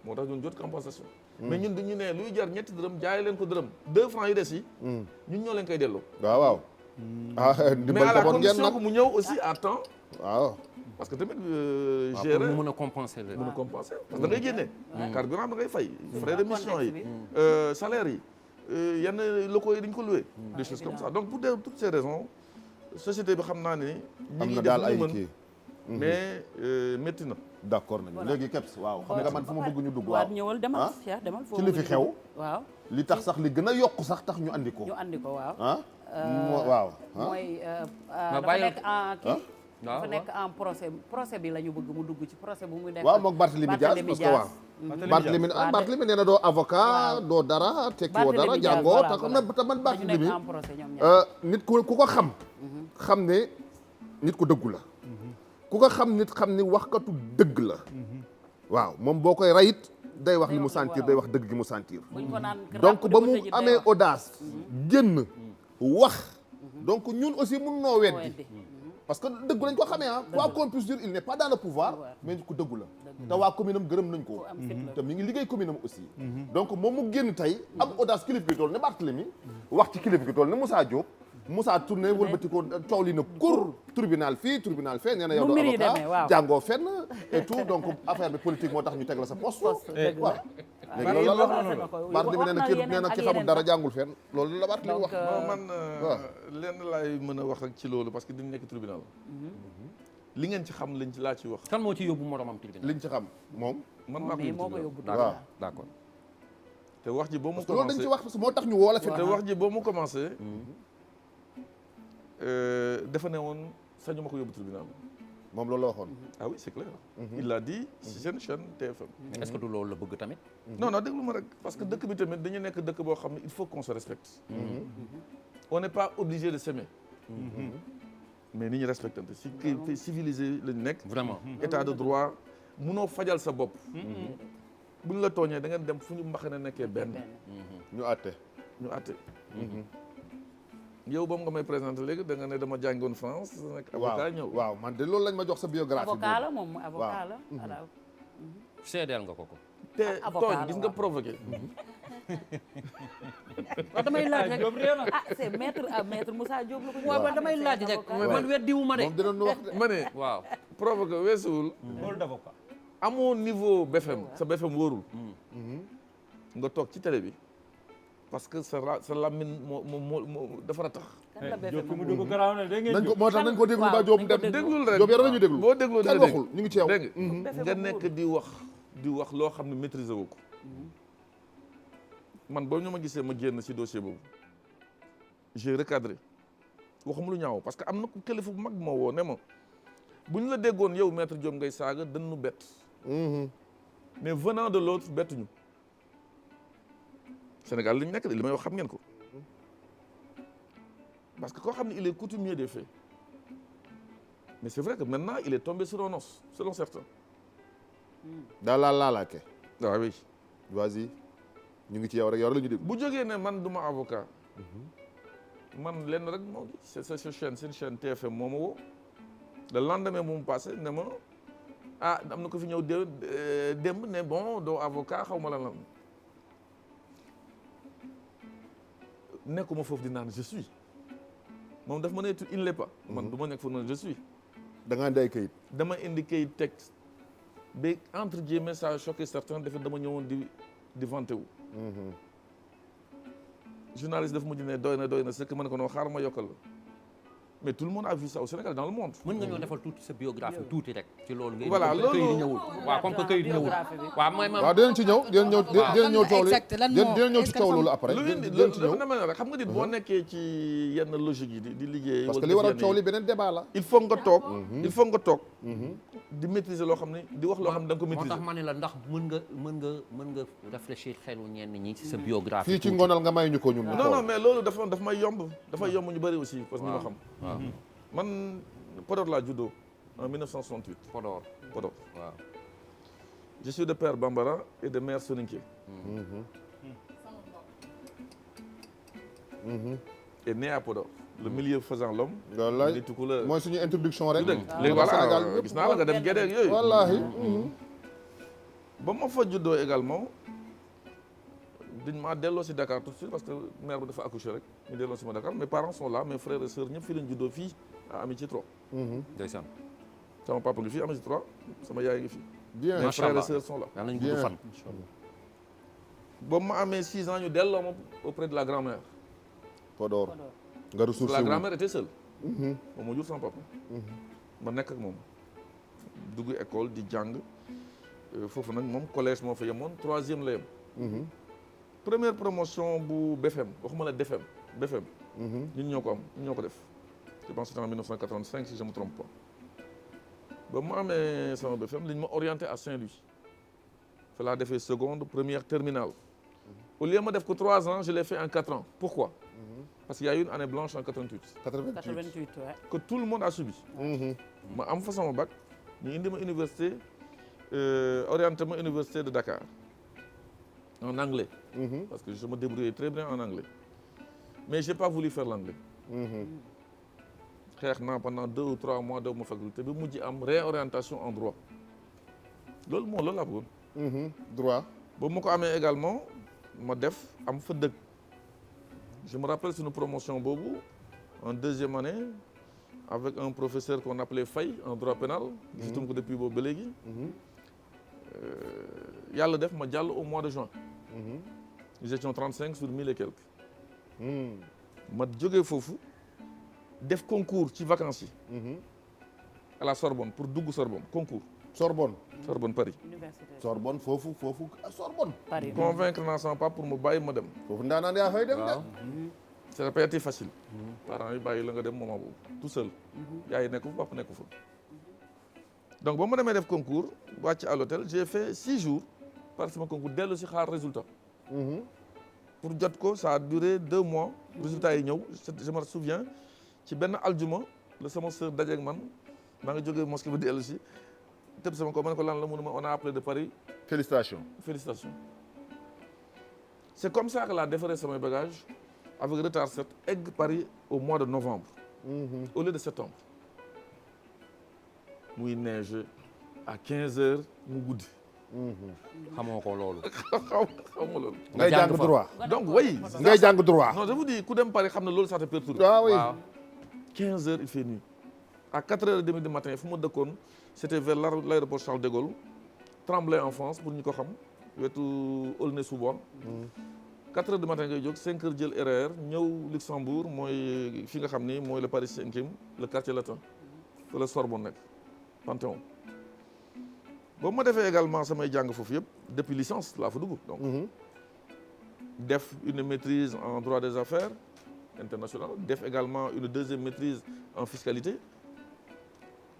moo tax ñun jot compensation. mais ñun dañu ne luy jar ñetti dërëm jaayee leen ko dërëm 2 francs yi des yi. ñun ñoo leen koy delloo. waaw. mais à la condition que mu ñëw aussi à temps. waaw. parce que tamit gérer pour mu mën a compenser la. mën a compenser parce que da ngay génne. carburant da ngay fay. frais de mission yi. salaire yi. yenn locaux yi dañu ko loué. des choses comme ça donc pour toutes ces raisons société bi xam naa ne. am na daal ay kii mais métti na. d'accord nañu léegi Kebs waaw xam nga man fu ma bëgg ñu dugg. waaw ñëwal demal Cheikh demal ci li fi xew. waaw li tax sax li gën a yokk sax tax ñu andi ko. waaw. waaw. mooy dafa nekk en kii. dafa nekk en procès bi la ñu bëgg mu dugg ci procès bu muy nekk. waaw moom Barthélémy Dias parce que waaw. Barthélémy nee na doo avocat doo dara tekki woo dara jàngoo te man Barthélémy nit ku ko xam. xam ne nit ku dëggu la. ku ko xam nit xam ni waxkatu dëgg la. waaw moom boo koy rayit day wax li mu sentir day wax dëgg gi mu sentir buñ ko naan donc ba mu amee audace génn wax donc ñun aussi mun noo weddi parce que dëggu lañ ko xamee quoi qu'on puisse dire il n'est pas dans le pouvoir mais ku dëggu la te waa commune am gërëm nañ ko te mi ngi liggéey commune am aussi donc moom mu génn tey am audace kilifa gi tool ne Barthélemy wax ci kilifa gi tool ne Moussa Diop Moussa tourné wëlbati ko coow li na kur tribunal fii tribunal fee nee na yow doo avocat jàngoo fenn et tout donc affaire bi politique moo tax ñu teg la sa poste waaw léegi loolu la Barthélemy nee na ki xamul dara jàngul fenn loolu la Barthélemy wax man lenn laay mën a wax rek ci loolu parce que dañu nekk tribunal li ngeen ci xam lañ ci laa ci wax kan moo ci yóbbu moromam tribunal liñ ci xam moom man maa ko yóbbu waaw d'accord te wax ji boo mu loolu dañ ci wax parce que moo tax ñu woo la fi te wax ji boo mu commencé dafa ne woon sañu ma ko yóbbu tribunal moom loolu la waxoon ah oui c'est clair il l'a dit ci seen chaîne TFM est-ce que du loolu la bëgg tamit non déglu ma rek parce que dëkk bi tamit dañu nekk dëkk boo xam ne il faut qu'on se respecte on n'est pas obligé de s'aimer mais ni ñu respectante si pays civilisé lañu nekk vraiment état de droit munoo fajal sa bopp bu ñu la tooñee da ngeen dem fu ñu mbaxane nekkee benn ñu àtte yow boobu nga may présenté léegi da nga ne dama jàngoon France nekk avocat ñëw waaw man de loolu lañ ma jox sa biographie avocat la moom avocat la voilà seedeel nga ko te tooñ gis nga provoqué waaw damay laaj rek c'est maître Moussa Diop la ko waaw damay laaj rek man weddiwu ma de moom dinañu wax ma ne waaw provoqué weesuwul rôle d'avocat amoo niveau BFM sa BFM wóorul nga toog ci télé bi parce que sa lamine moo dafa tax Diop fi mu dugg garaaw na dégg ngeen nañ ko moo tax nañ ko déglu ba Diop dem déglul rek Diop yara nañu déglu boo dégloo kenn waxul ñu ngi ci yow dégg nga nekk di wax loo xam ne maîtriser wu ko man boobu ñu ma gisee ma génn ci dossier boobu j'ai recadré waxuma lu ñaaw parce que am na ku kilifa bu mag moo woo ne ma bu ñu la déggoon yow maître Diop ngay saaga dañu bett mais venant de l'autre bettuñu Sénégal li ñu nekk de li may wax xam ngeen ko parce que koo xam ne il est coutumier des faits mais c'est vrai que maintenant il est tombé sur un os selon certains. daal laalaake waaw oui. vas-y ñu ngi ci yow rek yow rek la ñu dégg. bu jógee ne man du ma avocat man lenn rek moo gi c'est seen chaîne TFM moo ma woo le lendemain bu mu passé ne ma am na ko fi ñëw démb ne bon doo avocat xaw ma lan nekkuma foofu di naan je suis moom daf ma ne il ne l'est pas. man du ma nekk foofu naan je suis. da ngaa indi ay kayit. dama indi kayit texte ba entre guillemets ça a choqué certains dafa dama ñëwoon di vanté wu. journaliste dafa mujj ne doy na c'est que ma ne ko non xaaral ma yokkal la mais tout le monde a vu ça au Sénégal dans le monde. mën nga ñoo defal tuuti sa biographie tuuti rek. ci loolu ngay voilà loolu këyit ñëwul. waaw comme que këyit ñëwul. waaw mooy ma. waaw dinañ ci ñëw dinañ ñëw coow dinañ ñëw ci coow loolu après. dinañ ci ñëw dama ne rek xam nga nit boo nekkee ci yenn logique yi di liggéey. parce que li waral coow li beneen débat la. il faut nga toog. di maîtriser loo xam ne di wax loo xam ne da nga ko maîtriser. moo tax ma ne la ndax mën nga réfléchir xelu ñenn ñi ci sa biographie. fii ci ngonal nga may ñu ko ñun. non mais loolu dafa may yomb. dafa yomb ñu bëri aussi parce que ñu ma xam. man Podor laa juddoo en 1968. Podor waaw. je suis de père bambara et de mère soninké. et né à Podor. le milieu faisant l'homme. wallaay mooy suñu introduction rek. léegi voilà gis naa la nga dem Guédé ak yooyu. wallaahi. ba ma fa juddoo également dañ maa delloo si Dakar tout de suite parce que mère bi dafa accouché rek ñu delloo si ma Dakar mes parents sont là mes frères et sœurs ñëpp fii lañ juddoo fii à Amitié 3. ndeysaan. sama papa ngi fii Amitié 3 sama yaay ngi fii. bien mes frères et sœurs sont là. yàlla nañu gudd fan. ba ma amee 6 ans ñu delloo ma auprès de la grand-mère. Podor. nga ressourcé la grand-mère était seule. moom moo jur sama papa. ma nekk ak moom dugg école di jàng foofu nag moom collège moo fa yemoon 3e la yem. première promotion bu BFM waxuma la DFM BFM. ñun ñoo ko am ñun ñoo ko def. je pense que c'était en 1985 si je me trompe pas. ba mu amee sama BFM li ñu ma orienté à Saint-Louis. fa laa defee seconde première terminale. au lieu ma def ko 3 ans je l'ai fait en 4 ans. pourquoi? parce qu'il y a eu une année blanche en 88. 88 ouais. que tout le monde a subi. ma am fa sama bac ñu indi ma université orienté ma université de Dakar en anglais. Parce que je me débrouillais très bien en anglais. Mais j'ai pas voulu faire l'anglais. xeex naa pendant 2 ou 3 mois daw ma faculté bi mujj am réorientation en droit loolu laa bëggoon. droit. ba ma ko amee également ma def am fa dëgg. Je me rappelle sur une promotion boobu en 2e année avec un professeur qu'on appelait Faye en droit pénal. gisatuma ko depuis boobu ba léegi. yàlla def ma jàll au mois de juin. nous étions 35 sur 1000 et quelques. ma jógee foofu def concours ci vacances yi. à la Sorbonne pour dugg Sorbonne concours. Sorbonne Paris. Sorbonne foofu Sorbonne. Paris convaincre naa sama papa pour mu bàyyi ma dem. foofu ndaanaan yaa fay dem de. ça n'a pas été facile. parents yi bàyyi la nga dem moment boobu tout seul. yaay nekku fa papa nekku fa. donc ba ma demee def concours wàcc à l'hôtel j'ai fait 6 jours par sama concours dellu si xaar résultat. pour jot ko ça a duré 2 mois. résultat yi ñëw je me souviens ci benn aljuma la sama sœur dajeeg man maa ngi jógee mosquée bi dellu si tëb sama ko ma ne ko lan la mu ne ma on a appelé de Paris. félicitations. c'est comme ça que laa defaree samay bagages avec retard set egg Paris au mois de novembre. au lieu de septembre. muy neige à 15 heures mu guddi. xamoo ko loolu. xaw ma loolu. ngay jàng droit. donc oui. ngay jàng droit. non je vous dis ku dem Paris xam ne loolu ça te perturbe. ah oui. 15 heures il fait nuit. à 4h30 du matin fu ma dëkkoon c'était vers l'aéroport Charles de Gaulle. Tremblay en France pour ñu ko xam wetu Aulnay-sous-Bois. 4h du matin ngay jóg 5h jël RER ñëw Luxembourg mooy fi nga xam ni mooy le Paris 5e le quartier latin fa la Sorbonne nekk Panthéon. boobu ma defee également samay jàng foofu yëpp depuis licence laa fa dugg donc. def une maîtrise en droit des affaires international def également une 2e maîtrise en fiscalité.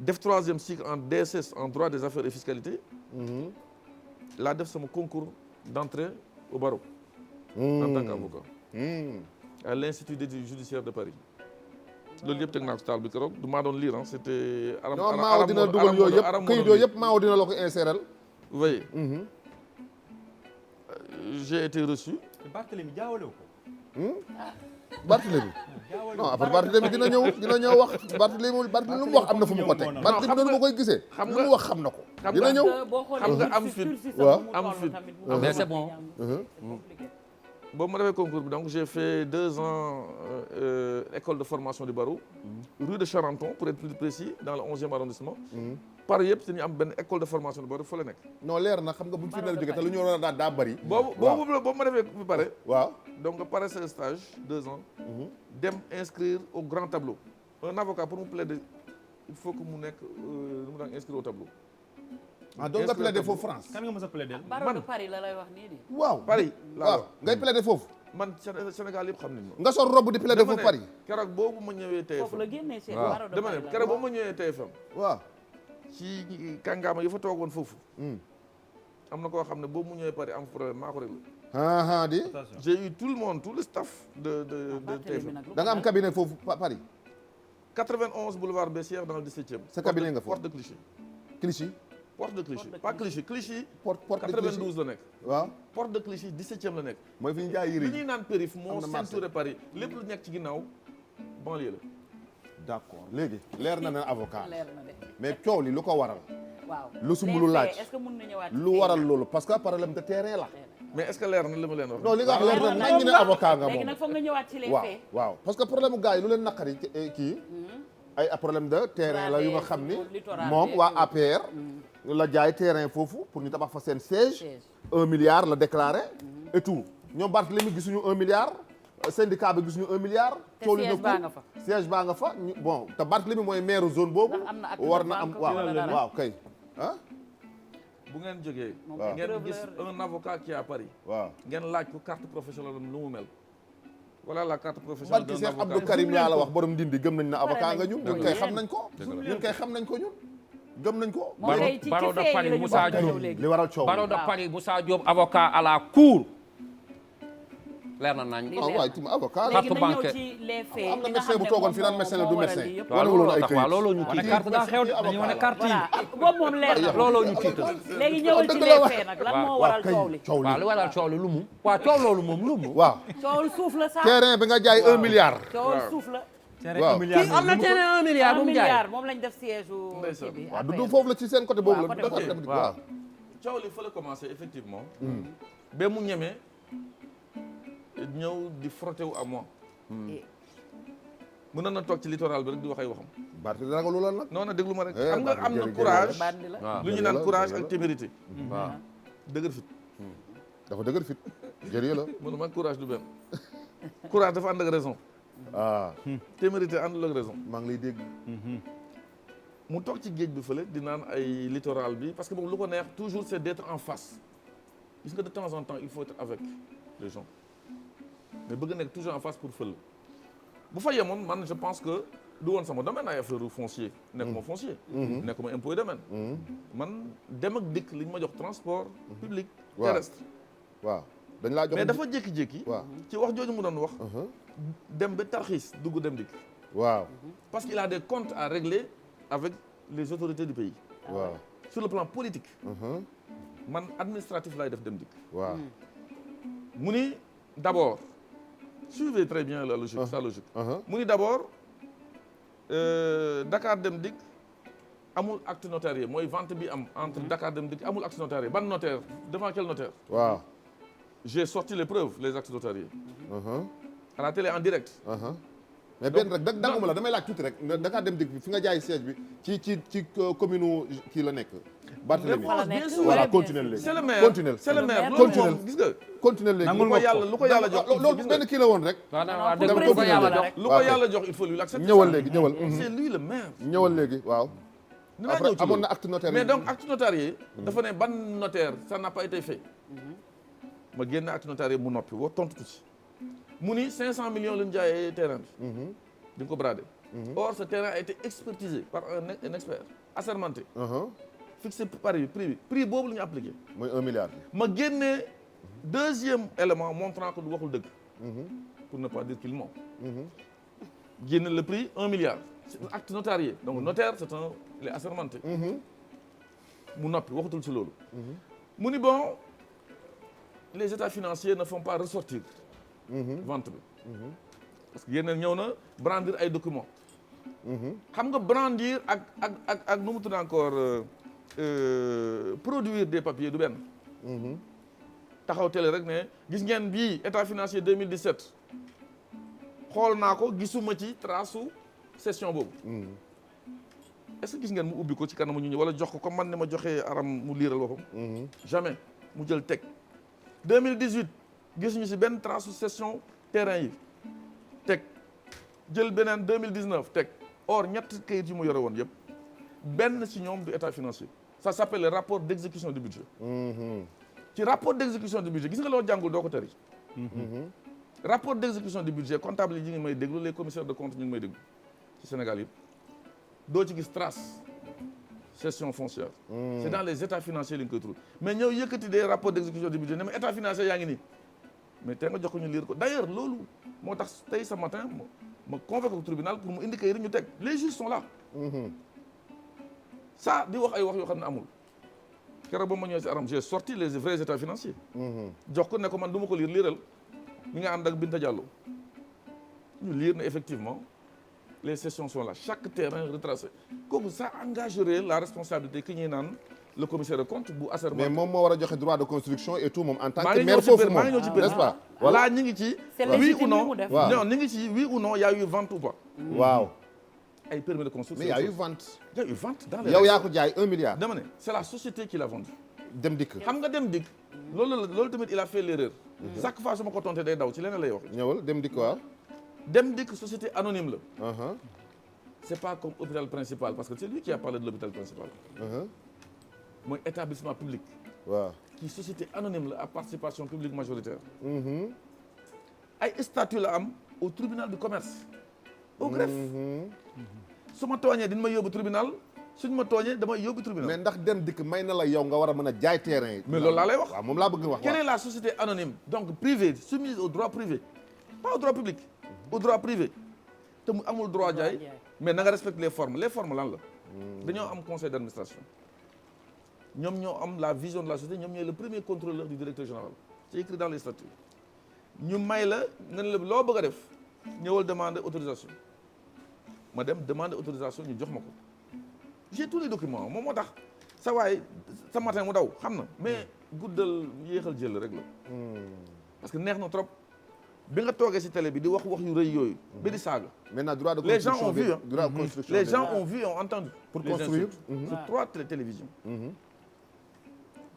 def 3e cycle en DSS en droit des affaires et fiscalité. laa def sama concours d'entrée au barreau. en tant qu'avocat. à l'Institut d'études judiciaires de Paris. loolu yëpp teg naa ko taal bi keroog du maa doon lire ah c'était. non Maaw dina dugal yooyu yëpp këyit yooyu yëpp Maaw dina la ko insérer. vous voyez. j'ai été reçu. Barthélémy jaawale ko. Barthélémy non après Barthélémy dina ñëw wax Barthélémy lu mu wax am na fu mu ko teg. Barthélémy noonu ma koy gisee. lu mu wax xam na ko. dina ñëw xam nga am fit waaw am fit. mais c'est bon. boobu ma defee concours bi donc j'ai fait 2 ans école de formation du barreau. rue de Charenton pour être plus précis dans le 11e arrondissement. Paris yëpp dañuy am benn école de formation du barreau fa la nekk. non leer na xam nga buñ fi nar a jógee te lu ñu war a daa bëri. boobu ma defee ba pare. waaw donc nga pare sa stage 2 ans. dem inscrire au grand tableau. un avocat pour mu plaider il faut que mu nekk mu daan inscrire au tableau. ah donc nga plaider foofu France. kan nga mës a plaider. barreau de Paris la lay wax nii di. waaw Paris. waaw ngay plaider foofu. man Sénégal yëpp xam nañ ma. nga sol robe di plaider foofu Paris. keroog boobu ma ñëwee TFM. foofu la génnee seen waaw barreau de dama Paris ne la. keroog boobu ma ñëwee TFM. waaw. ci kàngaama yi fa toogoon foofu. am na koo xam ne boobu mu ñëwee Paris am problème maa ko réglé. di. j'ai eu tout le monde tout le staff de TFM. da nga am cabinet foofu Paris. 91 boulevard Bessières dans le 17e. sa cabinet nga foofu porte de Clichy. Clichy. porte de Clichy pas Clichy Clichy. porte de Clichy 92 la nekk. waaw. porte de Clichy 17e la nekk. mooy fi ñu jaay yére li ñuy naan périph moo am na marché. ceinturé Paris lépp lu nekk ci ginnaaw banlieue la. d'accord léegi leer na ne avocat leer na de. mais coow li lu ko waral. waaw lu Soumboulou laaj est-ce que mën na ñëwaat lu waral loolu parce que problème de terrain la. mais est-ce que leer na li ma leen wax. non li nga wax leer na nañ ñu ne avocat nga léegi moom. nag foog nga ñëwaat ci les waaw faits. waaw parce que problème mu gars yi lu leen naqari kii ay problème de terrain la yu nga xam ni moom waa APR la jaay terrain foofu pour ñu tabax fa seen siège 1 milliard la déclaré et tout ñoom Barthélémy gisuñu 1 milliard syndicat bi gisuñu 1 milliard coow li siège baa nga fa. siège baa nga fa bon te Barthélémy mooy maire zone boobu Ndax am na ak war na am banque waaw wala dara. waaw kay ah bu ngeen jógee. waaw. ngeen gis un avocat qui est à Paris. waaw ngeen laaj ko carte professionnelle am lu mu mel. voilà la carte professionnelle barki d'un Cheikh avocat. Abdou Karim laa la wax borom Ndindi gëm nañ ne avocat nga ñun Dëgg ñun la. kay xam nañ ko ñun kay xam nañ ko ñun gëm nañ ko moom kay ci barreau de fee yi Paris la ñu Moussa bokk Diop. ñëw léegi. li waral coow barreau de Waaw. Paris Moussa Diop avocat à la cour leer na nañ. waay tim avocat léegi na ñëw ci les faits. am na médecin bu toogoon fii naan médecin la du médecin. waaw looloo tax waaw looloo ñu wane tiital. carte daa xew de dañuy wane carte yi. boobu moom leer na. looloo ñu tiital. léegi ñëwal ci les faits nag lan moo waral coow li. waaw li waral coow li lu mu. waaw coow loolu moom lu mu. waaw coowul suuf la sax. terrain bi nga jaay 1 milliard. coowul suuf la. waaw kii am na terrain 1 milliard bu mu jaay. moom lañ def siège u kii bi. waaw du foofu la ci seen côté boobu la. waaw coow li fa la commencé effectivement. ba mu ñemee ñëw di frotté wu à moi. mën na toog ci littoral bi rek di wax ay waxam. Barth dara lu la nag. non non déglu ma rek. xam nga am na courage. waaw lu ñu naan courage ak témérité. waaw dëgër fit. dafa dëgër fit. jërëjëf la. mënu ma courage du benn. courage dafa ànd ak raison. témérité àndul ak raison. maa ngi lay dégg. mu toog ci géej bi fële di naan ay littoral bi parce que moom lu ko neex toujours c'est d'être en face. gis nga de temps en temps il faut être avec les gens mais bëgg nekk toujours en face pour fël. bu fa yemoon man je pense que du woon sama domaine ay affaire foncier. nekkuma foncier. nekkuma impôt et domaine. man dem ak dikk li ñu ma jox transport public. terrestre. waaw dañ laa jox mais dafa jékki-jékki. waaw ci wax jooju mu doon wax. dem ba tarxiis dugg dem dikk. waaw. parce qu'il a des comptes à régler avec les autorités du pays. waaw sur le plan politique. man administratif laay def dem dikk. waaw. mu ni d'abord suivez très bien la logique sa logique. mu ni d'abord Dakar dem dikk amul acte notarié mooy vente bi am entre Dakar dem dikk amul acte notarié ban notaire devant quel notaire. waaw. j'ai sorti les preuves les actes notariés. à la télé en direct. mais benn rek danguma la damay laaj tuuti rek Dakar dem dikk bi fi nga jaay siège bi ci commune kii la nekk. Barthélemy bien sûr voilà continuer léegi. c'est le maire continuer c'est le maire loolu moom moom gis nga. continuer léegi lu ko yàlla jox loolu benn kii la woon rek. waaw dëgg lu ko yàlla jox. lu ko yàlla jox il faut lui l'accepter. ñëwal léegi ñëwal. c'est lui le maire. ñëwal léegi waaw. dinaa ñëw ci amoon na acte notaire mais donc acte notarié. dafa ne ban notaire ça n'a pas été fait. ma génne acte notarié mu noppi woo tontu ci. mu ni 500 millions lañu jaayee terrain bi. di nga ko bradé. or ce terrain a été expertisé par un expert assermenté. fixé prix boobu la ñu appliqué. mooy 1 milliard. ma génne deuxième élément montrant que du waxul dëgg. pour ne pas dire qu'il ment. génne le prix 1 milliard. c'est un acte notarié donc notaire il est assermenté. mu noppi waxatul ci loolu. mu ni bon les états financiers ne font pas ressortir. vente bi. parce que yeneen ñëw na brandir ay documents. xam nga brandir ak nu mu tudd encore produire des papiers du benn. taxaw télé rek ne gis ngeen bii état financier 2017 xool naa ko gisuma ci trace session boobu. est-ce que gis ngeen mu ubbi ko ci kanamu ñu wala jox ko comme man ni ma joxee aram mu liiral boppam. jamais mu jël teg. 2018 gisuñu si benn trace session terrain yi. teg jël beneen 2019 teg or ñett kayit yi mu yore woon yëpp benn ci ñoom du état financier ça s'appelle le rapport d'exécution du budget. ci rapport d'exécution du budget gis nga loo jàngul doo ko tari. rapport d'exécution du budget comptable yi ñu ngi may déglu les commissaires de compte ñu ngi may déglu ci Sénégal yëpp doo ci gis trace gestion foncière. c'est dans les états financiers li nga koy trouver mais ñëw yëkkati des rapports d'exécution du budget ne ma état financier yaa ngi nii mais tey nga jox ko ñu lire ko d'ailleurs loolu moo tax tey ce matin ma convoqué au tribunal pour mu indi kayit ñu teg les juges sont là. ça di wax ay wax yoo xam ne amul keroog ba ma ñëwee si aram j'ai sorti les vrais états financiers. jox ko ne ko man du ma ko liiral mi nga ànd ak Binta Diallo ñu lire ne effectivement les sessions sont là chaque terrain retracé kooku ça engagerait la responsabilité ki ñuy naan le commissaire de compte bu assermenté. mais moom moo war a joxe droit de construction et tout moom en tant que maire foofu moom n'est-ce pas. voilà ñu ngi ci. oui ou non waaw non ñu ngi ci oui ou non y a eu vente ou pas. waaw. ay permis de construction. mais y a eu vente. y a eu vente dans les. yow yaa ko jaay 1 milliard. dama ne c'est la société qui l'a vendu. dem dikk. xam nga dem dikk. loolu tamit il a fait l'erreur. chaque fois su ma ko tontee day daw ci leneen lay wax. ñëwal dem dikk waaw. dem dikk société anonyme la. c'est pas comme hôpital principal parce que c'est lui qui a parlé de l'hôpital principal. mooy établissement public. waaw qui société anonyme la à participation publique majoritaire. ay statut la am au tribunal du commerce. au greffe. su ma tooñee dina ma yóbbu tribunal suñ ma tooñee damay yóbbu tribunal. mais ndax dem dikk may na la yow nga war a mën a jaay terrain yi. mais loolu laa lay wax. waaw moom laa bëgg wax. quelle est la société anonyme donc privée soumise au droit privé pas au droit public au droit privé te mu amul droit jaay mais na nga respecte les formes lan la dañoo am conseil d'administration ñoom ñoo am la vision de la société ñoom ñooy le premier contrôleur du directeur général c'est écrit dans les statuts ñu may la nga ne la loo bëgg a def ñëwal demander autorisation ma dem demander autorisation ñu jox ma ko j'ai tous les documents moom moo tax sa waay sa matin mu daw xam na mais guddal yéexal jël rek la parce que neex na trop bi nga toogee ci télé bi di wax yu rëy yooyu ba di saaga maintenant droit de les gens ont vu droit de construction les gens ont vu et ont entendu pour construire sur 3 télévisions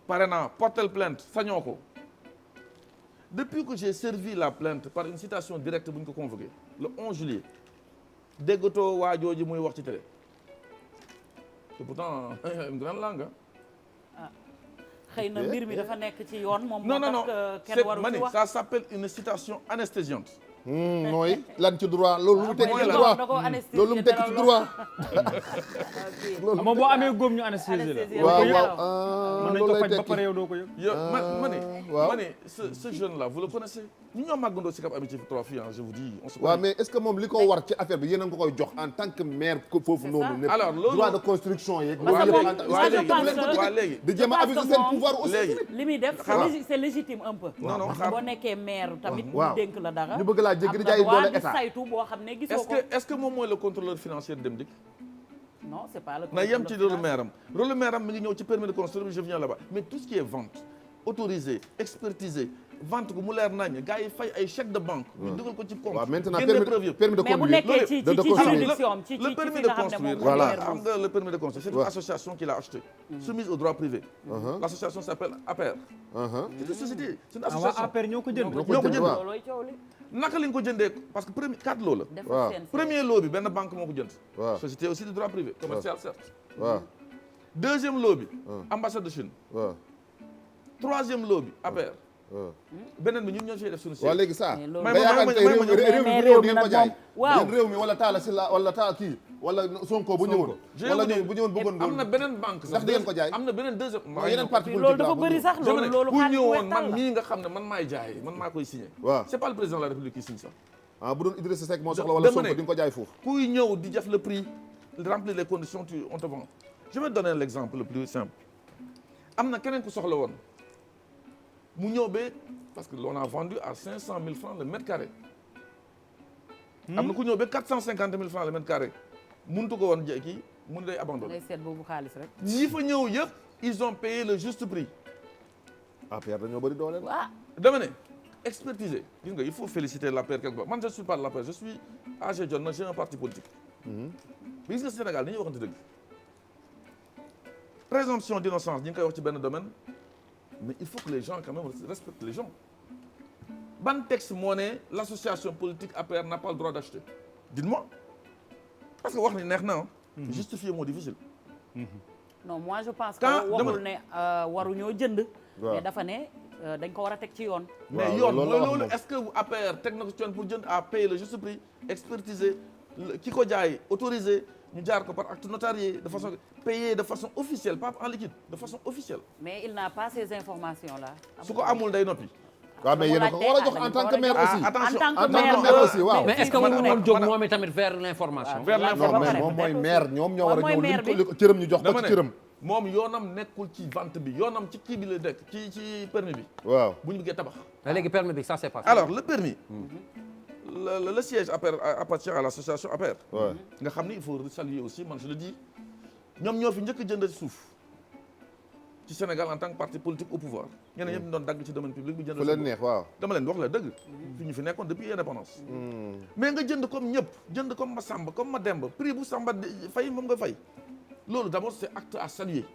pare naa porter plainte sañoo ko depuis que j'ai servi la plainte par une citation directe bu ñu ko convoqué le 11 juillet déggatoo waa jooju muy wax ci télé te pourtant une grande langue xëy na mbir mi dafa nekk ci yoon moom non non non kenn waru ci wax ça s'appelle une citation anesthésiante mooy lan ci droit loolu lu mu tekki ci droit loolu lu mu tekki ci droit moom boo amee góom ñu anesthésie la waaw mën nañ ko faj ba pare yow doo ko yëg yow ma ne ce jeune là vous le connaissez ñu ñoo màggandoo si Cap Amitié 3 filles je vous dis on se connaît. waaw mais est-ce que moom li ko war ci affaire bi yéen a ngi ko koy jox en tant que maire foofu noonu lépp alors loolu droit de construction yeeg waa léegi di jéem a abuser seen pouvoir aussi léegi li muy def c'est légitime un peu non non boo nekkee maire tamit ñu dénk la dara ñu bëgg laa jéggi di jaay doole état saytu boo xam ne gisoo ko est-ce que moom mooy le contrôleur financier de Dem Dikk non c'est pas le na yem ci rôle maire am rôle maire am mi ngi ñëw ci permis de construire je viens là-bas mais tout ce qui est vente autorisé expertisé vente gu mu leer nañ gars yi fay ay chèque de banque ñu dugal ko ci compte waaw maintenant génne preuve yëpp permis de mais bu conduire nekkee ci juridiction am ci le permis de construire voilà xam nga le permis de construire c'est une association qui l'a acheté soumise au droit privé l'association s'appelle APR c'est une société c'est une association APR ñoo ko jënd loolooy coow li naka lañ ko jëndee parce que premier 4 lots la waaw premier lot bi benn banque moo ko jënd waaw société aussi de droit privé commercial certes waaw deuxième lot bi ambassade de Chine waaw troisième lot bi APR beneen bi ñun ñoo ciy def suñu waaw léegi ça mais loolu nga yaakaar ne tey réew mi réew mi ngeen ko jaay waaw yéen réew mi wala Talla Sylla wala Talla kii wala Sonko bu ñëwoon wala ñoom bu ñëwoon bëggoon am na beneen banque ndax di ngeen ko jaay am na beneen deuxième yeneen parti loolu dafa bëri sax loolu ku ñëwoon man mii nga xam ne man maay jaay man maa koy signé waaw c'est pas le président de la République qui signe ça ah bu doon Idrissa Seck moo soxla wala Sonko di nga ko jaay foofu kuy ñëw di def le prix remplir les conditions on te vend je vais te donner l'exemple le plus simple am na keneen ku soxla woon mu ñëw ba parce que l'on a vendu à 500 000 francs le mètre carré am na ku ñëw ba 450 000 francs le mètre carré mënutu ko woon kii mun day abandonné ngay seet boobu xaalis rek ñi fa ñëw yëpp ils ont payé le juste prix APR dañoo bëri doole dama ne expertisé gis nga il faut féliciter l'APR quelque part man je suis pas de l'APR je suis AG Jotna j'ai un parti politique bi gis nga Sénégal dañuy waxante dëgg présomption d'innocence ñi ngi koy wax ci benn domaine mais il faut que les gens quand même respectent les gens ban texte moo ne l'association politique APR n'a pas le droit d'acheter dites-moi parce que wax ni neex na justifier moo difficile non moi je pense que waxul ne waruñoo jënd mais dafa ne dañ ko war a teg ci yoon mais yoon mooy loolu est-ce que APR teg na ko ci yoon pour jënd à payer le juste prix expertiser ki ko jaay autorisé ñu jaar ko par acte notarié de façon payé de façon officielle pas en liquide de façon officielle mais il n'a pas ces informations là su ko amul day noppi waaw mais yéen a ko war a jox en tant que maire aussi attention en tant que maire aussi waaw mais est-ce que waru woon jóg moom itamit vers l'information non mais moom mooy maire ñoom ñoo war a ñëw li ko cërëm ñu jox ko ci cërëm moom yoonam nekkul ci vente bi yoonam ci kii bi la nekk ci permis bi waaw bu ñu bëggee tabax léegi permis bi ça c'est pas alors le permis le siège appartient à l'association APR nga xam ni il faut saluer aussi man je le dis ñoom ñoo fi njëkk a jënd suuf ci Sénégal en tant que parti politique au pouvoir ñeneen ñëpp ñu doon dagg ci domaine public bi jënd fu leen neex waaw dama leen wax la dëgg fi ñu fi nekkoon depuis indépendance mais nga jënd comme ñëpp jënd comme ma Samba comme ma Demba prix bu Samba fay moom nga fay loolu d'abord c'est acte à saluer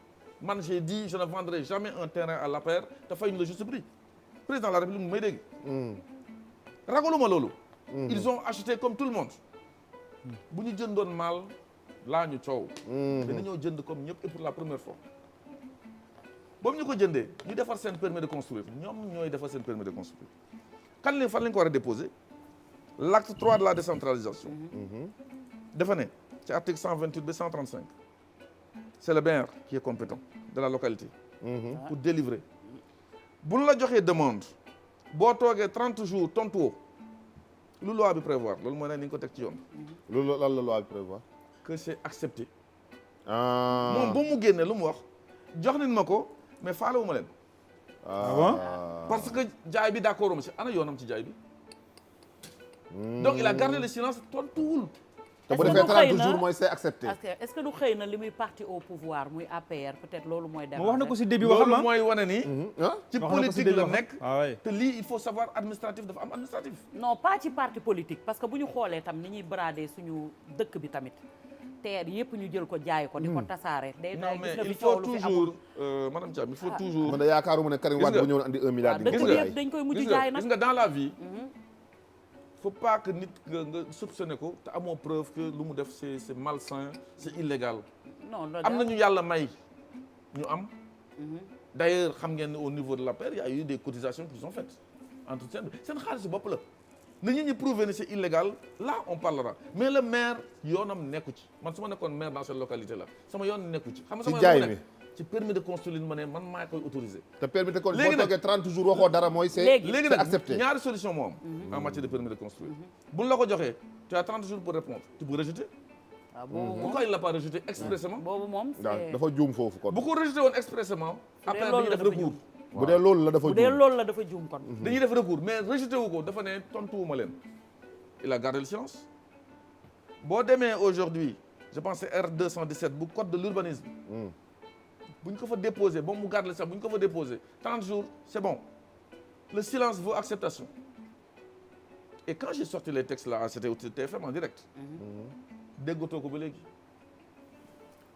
man j'ai dit je ne vendrai jamais un terrain à l'APR te fay ñu le juste prix président de la République mu may dégg ragaluma loolu ils ont acheté comme tout le monde bu ñu jëndoon mal laa ñu coow te dañoo jënd comme ñëpp et pour la première fois boobu ñu ko jëndee ñu defar seen permis de construire ñoom ñooy defar seen permis de construire kan lañ fan lañ ko war a déposer l'acte 3 de la décentralisation dafa ne ci article 128 ba 135 c'est le maire qui est compétent de la localité pour délivrer buñ la joxee demande boo toogee 30 jours tontuwoo lu loi bi prévoir loolu mooy ne ni nga ko teg ci yoon loolu lan la loi bi prévoir que c'est accepté ah moom ba mu génne lu mu wax jox nañ ma ko mais faalewu ma leen parce que jaay bi d'accord ma si ana yoonam ci jaay bi donc il a gardé le silence tontuwul te bu defee 30 jours mooy c'est accepté est-ce que du xëy na li muy parti au pouvoir muy APR peut-être loolu mooy dem wax na ko si début waxam loolu mooy wane ni ci wax na ko si politique début la waxam. nekk Ah ouais. te lii il faut savoir administratif dafa am administratif non pas ci parti politique parce que bu ñu xoolee tam ni ñuy brader suñu dëkk bi tamit terre yëpp ñu jël ko jaay ko di ko tasaare day non mais gis nga il fi faut coow lu fi amul toujours madame Thiam il faut toujours man de yaakaaruma ne Karim Wade bu ñëwoon andi 1 milliard di dëkk ko bi jaay yëpp dañ koy mujj gis jaay nga nag gis nga dans la vie faut pas que nit nga soupçonné ko te amoo preuve que lu mu def c'est malsain c'est illégal non am nañu yàlla may ñu am d'ailleurs xam ngeen ne au niveau de l'APR il y a eu des cotisations qui sont faites entre seen xaalis bopp la na ñi prouver ne c'est illégal là on parlera mais le maire yoonam nekku ci man su ma nekkoon maire dans cette localité là sama yoon nekku ci xam nga sama ci jaay yoon mi nekk ci permis de construire ma ne man maa koy autorisé te permis de kon boo léegi nag toogee 30 jours waxoo dara mooy c'est léegi c'est nag accepté ñaari solution moo am en matière de permis de construire buñ la ko joxee tu as 30 jours pour répondre tu peux rejeter waaw boobu moom pourquoi il l'a pas rejeté expressément boobu moom waaw c'est dafa juum foofu kon bu ko rejeté woon expressément après loolu dañuy la def dafa recours bu dee loolu la dafa bu dee juum loolu la dafa juum kon dañuy def recours mais rejeté wu ko dafa ne tontuwuma leen il a gardé le silence boo demee aujourd'hui je pense c'est R217 bu code de l'urbanisme bu ñu ko fa déposé bon mu garde le silence bu ñu ko fa déposé 30 jours c'est bon le silence vaut acceptation et quand j'ai sorti les textes là c'était au TFM en direct déggatoo ko ba léegi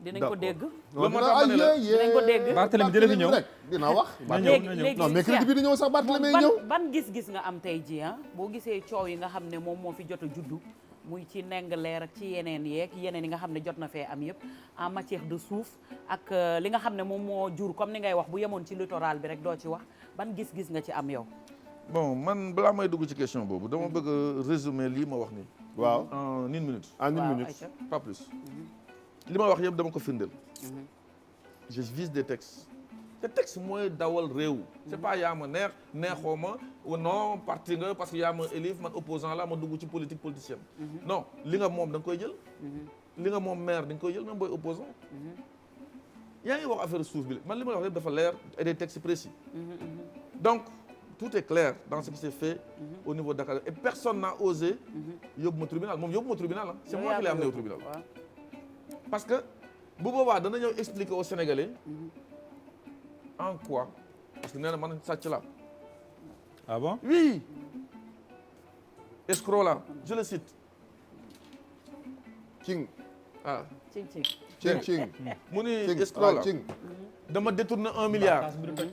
dinañ ko dégg loolu moo tax ma ne la dinañ ko dégg Barthélémy dina fi ñëw rek dina wax léegi non mercredi bi di ñëw sax Barthélémy ñëw ban gis-gis nga am tey ji boo gisee coow yi nga xam ne moom moo fi jot a juddu muy ci neng leer ak ci yeneen yeeg yeneen yi nga xam ne jot na fee am yëpp en matière de suuf ak li nga xam ne moom moo jur comme ni ngay wax bu yemoon ci littoral bi rek doo ci wax ban gis-gis nga ci am yow bon man balaa may dugg ci question boobu dama bëgg a résumer lii ma wax nii waaw en une minute en une waaw, minute Aïcha. pas plus li ma wax yëpp dama ko firndeel je vise des textes te texte mooy dawal réew c'est pas yaa ma neex neexoo ma non parti nga parce que yaa ma élève man opposant la ma dugg ci politique politicienne non li nga moom da nga koy jël li nga moom maire da nga koy jël même booy opposant yaa ngi wax affaire suuf bi man li ma wax yëpp dafa leer et des textes précis donc tout est clair dans ce qui s'est fait au niveau de Dakar et personne n'a osé yóbbu ma tribunal moom yóbbu ma tribunal c'est moi qui l'ai amené au tribunal parce que bu boobaa dana ñëw expliquer aux Sénégalais en quoi parce que nee na man sàcc la Ah bon? oui escroc là je le cite cing ah cing mu ni cing escroc la cing dama détourné 1 milliard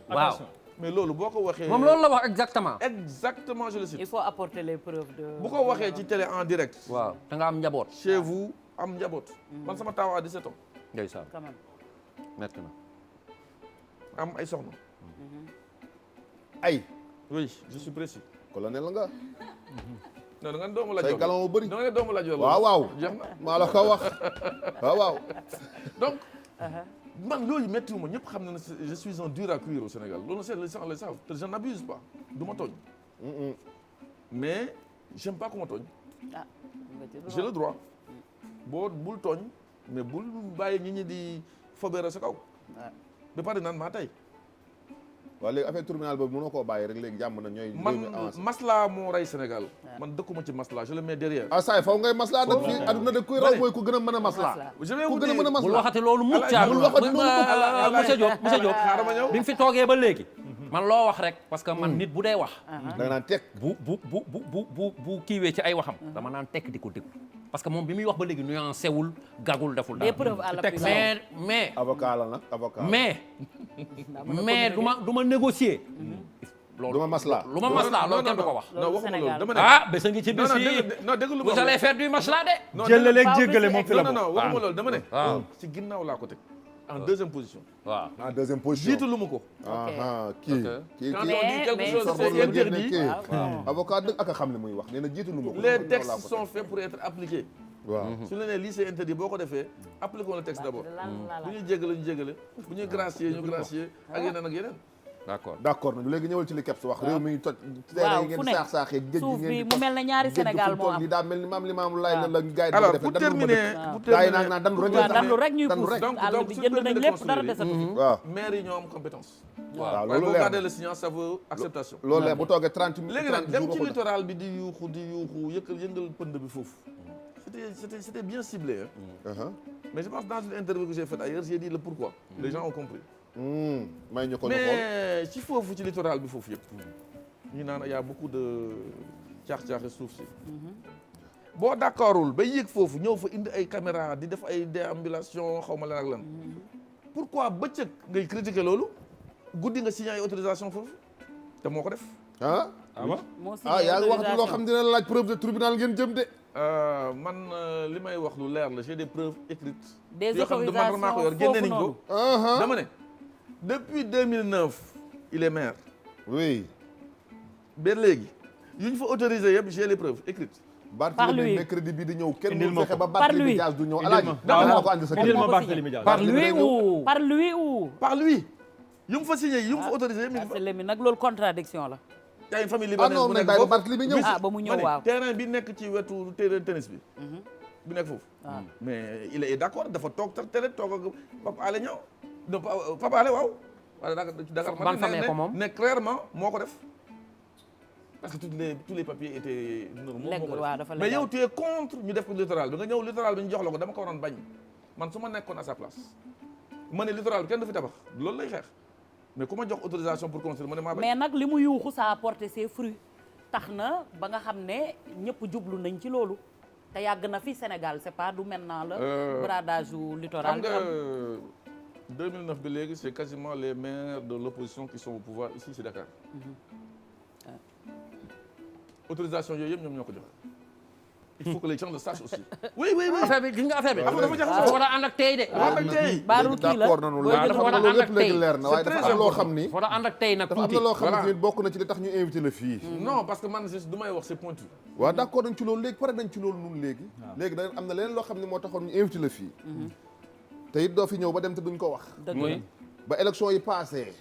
waaw mais loolu boo ko waxee moom loolu la wax exactement. exactement je le cite il faut apporter les preuves de bu ko waxee ci télé en direct waaw da nga am njaboot. chez vous am njaboot man sama taaw à 17 ans ndeysaan quand même metti na. am ay soxna ay oui je suis précis colonel nga non da nga ne doomu la say jox galon bëri da nga ne doomu la jox waaw waaw jeex na maa la ko wax waaw waaw donc man loolu méttiwuma ñëpp xam na ne je suis un dur à cuire au Sénégal loolu c'est les gens le savent te je n'abuse pas du ma tooñ mais j'aime pas ku ma tooñ ah j'ai le droit boo bul tooñ mais bul bàyyi nit ñi di fobeere sa kaw ba pare naan maa tey waaw léegi affaire tribunal boobu mënoo koo bàyyi rek léegi jàmm na ñooy man avancé masla moo rey Sénégal man dëkkuma ci masla je le mets derrière ah saa yi faw ngay maslaa nag fii adduna de kuy raw mooy ku gën a mën a maslaa je vais ku vous gën a dire mën a bul maslaa waxati loolu mukk Alaaji, bul waxati loolu monsieur Diop monsieur Diop xaaral ma ñëw bi mu fi toogee ba léegi man loo wax rek parce que man nit bu dee wax da nga naan teg bu kiiwee ci ay waxam dama naan tekk di ko déglu parce que moom bi muy wax ba léegi nuancé wul gagul deful des dara preuves à l'appui mais avocat la nag avocat mais du ma négocier loolu du ma maslaa lu ma maslaa loolu kenn du ko wax non waxuma loolu dama ne ah bés a ngi ci bés non yi non déglu ma vous allez faire du maslaa de non jëlale ak waaw, jéggale mais moom fi la non bokk. non waxuma loolu dama ne waaw. ci ginnaaw laa ko teg en deuxième position waaw en deuxième position jiitu lu mu ko kii kii quand kii on dit quelque mais chose sorgho c'est la génne interdit kii avocat dëgg ak a xam ne muy wax nee na jiitu lu ma ko les textes sont faits pour être appliqués waaw su ñu nee lii c'est interdit boo ko defee appliquons le texte d'abord bu ñuy jéggale ñu jéggale bu ñuy gracier ñu gracier ak yeneen ak yeneen. d'accord nañu léegi ñëwal ci li Kebs wax réew mi ñu toj waaw ngeen fu ne saax-saaxee géej suuf bi mu mel ne ñaari Sénégal moo am li daa mel ni maam li maamu laay la gars yi alors pour terminer gars yi naan dandu rek dandu rek ñuy pousse donc àll bi jënd nañ lépp dara desatu waaw maire yi ñoo am compétence. waaw waaye loolu boo leer gardé le silence ça veut acceptation. loolu leer bu toogee 30 léegi nag dem ci littoral bi di yuuxu yëngal pënd bi foofu c'était bien ciblé hein. Mais je pense dans une interview que j'ai faite ailleurs j'ai dit le pourquoi. Les gens ont compris. may ñu ko mais ci foofu ci littoral bi foofu yëpp ñu naan y a beaucoup de caax-caaxi suuf si boo d'accordul ba yéeg foofu ñëw fa indi ay caméra di def ay déambulation xaw ma lan ak lan pourquoi bëccëg ngay critiquer loolu guddi nga signé ay autorisation foofu te moo ko def yaa ngi wax loo xam dina laaj preuve de tribunal ngeen jëm de man li may wax lu leer la j'ai des preuves écrites des yoo xam ne man maa ko yor génne nañ ko dama ne depuis 2009 il est maire oui ba léegi yu ñu fa autorisé yëpp j'ai les preuves écrites Barthélémy mercredi bi di ñëw kenn mu fexe ba Barthélémy Dias du ñëw alaaji dama ko andi sa par lui ou par lui yu mu fa signé yu mu fa autorisé Barthélémy nag loolu contradiction la y a une famille libanaise bu nekk foofu Barthélémy ñëw ba mu ñëw waaw terrain bi nekk ci wetu terrain tennis bi bi nekk foofu mais il est d'accord dafa toog tere toog ak Papa Alé Niang non Papa Alé waaw wala Dakar ban famille ko moom ne clairement moo ko def parce que tous les papiers étaient normaux moo ko def mais yow tu es contre ñu def ko littoral bi nga ñëw littoral bi ñu jox la ko dama ko waroon bañ man su ma nekkoon à sa place ma ne littoral bi kenn du fi tabax loolu lay xeex mais ku ma jox autorisation pour construire ma ne maa bañ mais nag li mu yuuxu ça a porté ses fruits tax na ba nga xam ne ñëpp jublu nañ ci loolu te yàgg na fi Sénégal c'est pas du maintenant la bradage u littoral xam nga 2009 bi léegi c'est quasiment les maires de l'opposition qui sont au pouvoir ici c'est Dakar autorisation yooyu yëpp ñoom ñoo ko joxe il faut que les gens le sachent aussi oui affaire bi gis nga affaire bi dafa jaxasoo war a ànd ak tey de ànd ak tey baarul kii la d'accord nanu loolu lépp léegi leer na waaye dafa am loo xam ni war a ànd ak tey nag dafa am na loo xam ni bokk na ci li tax ñu invité la fii non parce que man du may wax c'est pointu waaw d'accord nañ ci loolu léegi pare nañ ci loolu nun léegi da am na leneen loo xam ne moo taxoon ñu invité la fii te it doo fi ñëw ba dem te duñ ko wax ba élection yi passé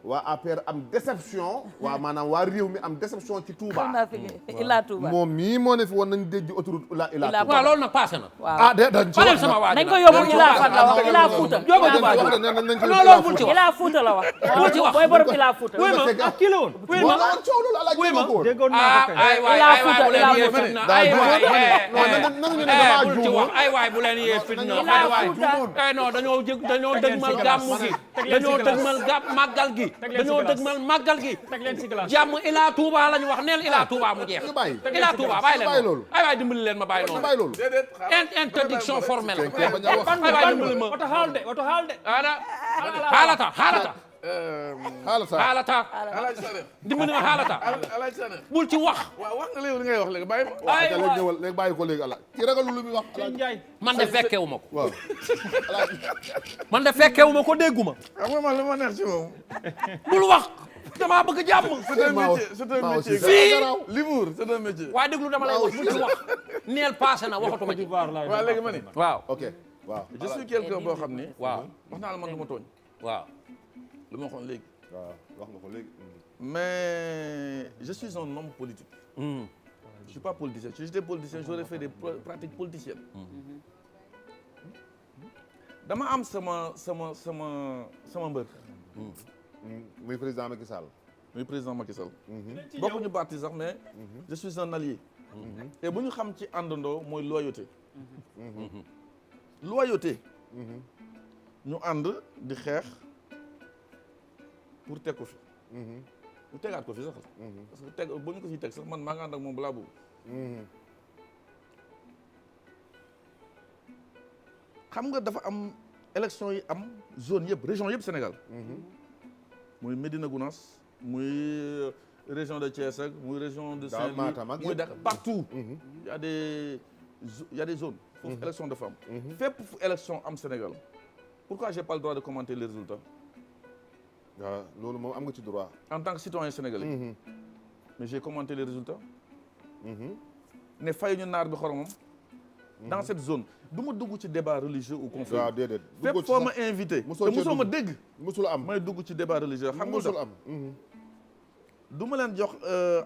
waa APR am déception waa maanaam waa réew mi am déception ci Touba Ila Touba moom mii moo ne fi woon nañ déjji autoroute Ila Touba waaw loolu nag passé na ah de dañ ci wax sama waa nañ ko yóbbu Ila fan la wax Ila Fouta loolu bul ci wax Ila Fouta la wax bul ci wax booy borom Ila Fouta wuy ma kii la woon wuy ma coow loolu ala wuy ma déggoon naa ko ay waay ay waay bu leen yee fitna ay waay bul ci wax ay waay bu leen yee fitna ay waay non dañoo dëgmal gàmmu gi dañoo dëgmal màggal gi dañoo dëgmal màggal gi jàmm Ila Touba lañu wax neel Ila Touba mu jeex Ila Touba bàyyi leen loolu ay waay dimbali leen ma bàyyi noonu interdiction formelle ay waay dimbali ma oto haalde xaalata dimbali ma xaalata bul ci wax waaw wax nga léegi li ngay wax léegi bàyyi ma ay léegi bàyyi ko léegi ala ki ragalu lu muy wax man de fekkewu ma ko waaw man de fekkewu ma ko dégguma xam nga man lu ma neex ci moom bul wax damaa bëgg jàmm c'est un métier fii l'humour c'est un métier waaye déglu dama lay wax bul ci wax neel passé na waxatuma ci waaw léegi ma ni waaw ok waaw je suis quelqu'un boo xam ni waaw wax naa la man du ma tooñ waaw lu ma waxoon léegi waaw wax nga ko léegi mais je suis un homme politique je suis pas politicien si j'étais politicien j'aurais fait des pratiques politiciennes dama am sama mbër muy président Macky Sall muy président Macky Sall bokkuñu parti sax mais je suis un allié et bu ñu xam ci àndandoo mooy loyauté ñu ànd di xeex pour teg ko fi ñu tegaat ko fi sax parce que teg bu ñu ko fi teg sax man maa ngi ànd ak moom balaa boobu xam nga dafa am élection yi am zone yëpp région yëpp Sénégal muy Médina Gounass muy région de Thiès ak muy région de Saint-Louis muy Dakar partout il y a des zones foofu élection dafa am fépp fu élection am Sénégal pourquoi j'ai pas le droit de commenter les résultats waaw loolu moom am nga ci droit en tant que citoyen sénégalais mais j'ai commenté les résultats ne fayuñu naar bi xoromam dans cette zone du ma dugg ci débat religieux ou conflit. waaw déedéet fépp foo ma invité. te mosoo ma dégg. mosul am may dugg ci débat religieux. xam nga mosul am. du ma leen jox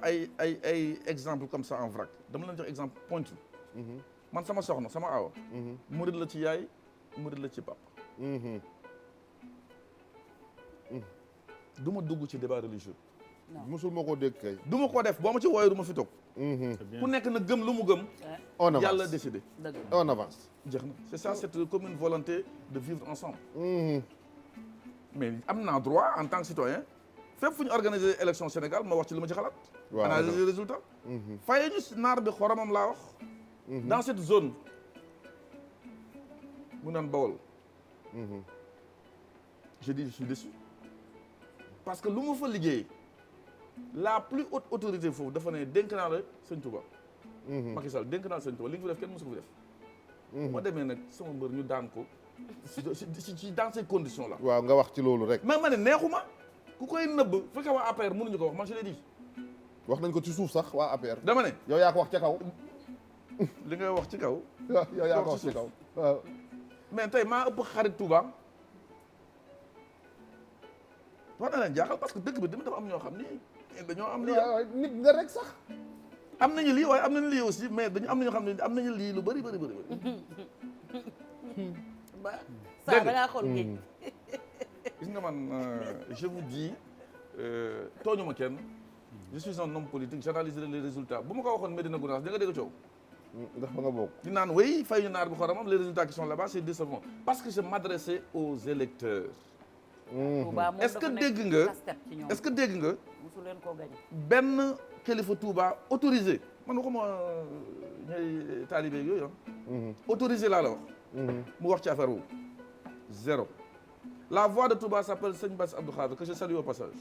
ay exemple comme ça en vrac dama leen jox exemple pointu. man sama soxna sama aawa. murid la ci yaay murid la ci papa. du ma dugg ci débat religieux. mosul ma ko dégg kay. du ma ko def boo ma ci wooyee du ma fi toog. ku nekk na gëm lu mu gëm. on avance yàlla décidé. on avance. jeex na c'est ça cette commune volonté de vivre ensemble. mais am naa droit en tant que citoyen fépp fu ñu organiser élection Sénégal ma wax ci li ma ci xalaat. waaw analyser résultat. faye ñu naar bi xoromam laa wax. dans cette zone mu naan Bawol. je dis je suis déçu parce que lu ma fa liggéey la plus haute autorité foofu dafa ne dénk naa la Sëñ Touba. Macky Sall dénk naa la Sëñ Touba li nga fi def kenn mosu ko fi def. ma demee nag sama mbër ñu daan ko ci dans ces conditions là. waaw nga wax ci loolu rek. mais ma ne neexuma ku koy nëbb fekkee waa APR mënuñu ko wax man je l'ai dit. wax nañ ko ci suuf sax waa APR. dama ne yow yaa ko wax ca kaw. li ngay wax ci kaw. waaw yow yaa ko wax ci kaw waaw. mais tey maa ëpp xarit Touba. wax na leen jaaxal parce que dëkk bi dama dafa am ñoo xam ni dañoo am lii. nit nga rek sax. am nañu lii waaye am nañu lii aussi mais dañu am na ñoo xam ne am nañu lii lu bëri. saa da ngaa xool géej. gis nga man je vous dis tooñu ma kenn je suis un homme politique j'analyserai les résultats bu ma ko waxoon Médina Gounass da nga dégg coow. ndax ba nga bokk. di naan oui fay ñu naar bi xoromam les résultats qui sont là-bas c'est décevant parce que je m'adressais aux électeurs. est-ce que dégg nga est-ce que dégg nga. mosu leen koo gañe. benn kilifa Touba autorisé man waxuma ñooy taalibe yooyu autorisé laa la wax. mu wax ci affaire wu zéro. la voix de Touba s'appelle Sëñ Bass Abdou Khadre que je salue au passage.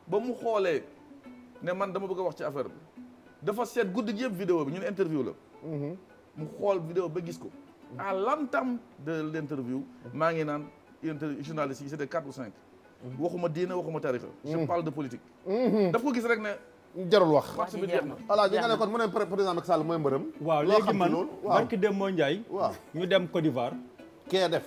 ba mu xoolee ne man dama bëgg a wax ci affaire bi dafa seet guddi gi yëpp vidéo bi ñun interview la. mu xool vidéo ba gis ko. à l'entame de l'interview maa ngi naan journalistes yi c'était 4 ou 5. waxuma diine waxuma tarixa je parle de politique. daf ko gis rek ne. jarul wax. wax bi jeex na. voilà di nga ne kon mu ne président Macky Sall mooy mbërëm. waaw léegi man barki dem moo Ndiaye. waaw ñu dem Côte d'Ivoire. kee def.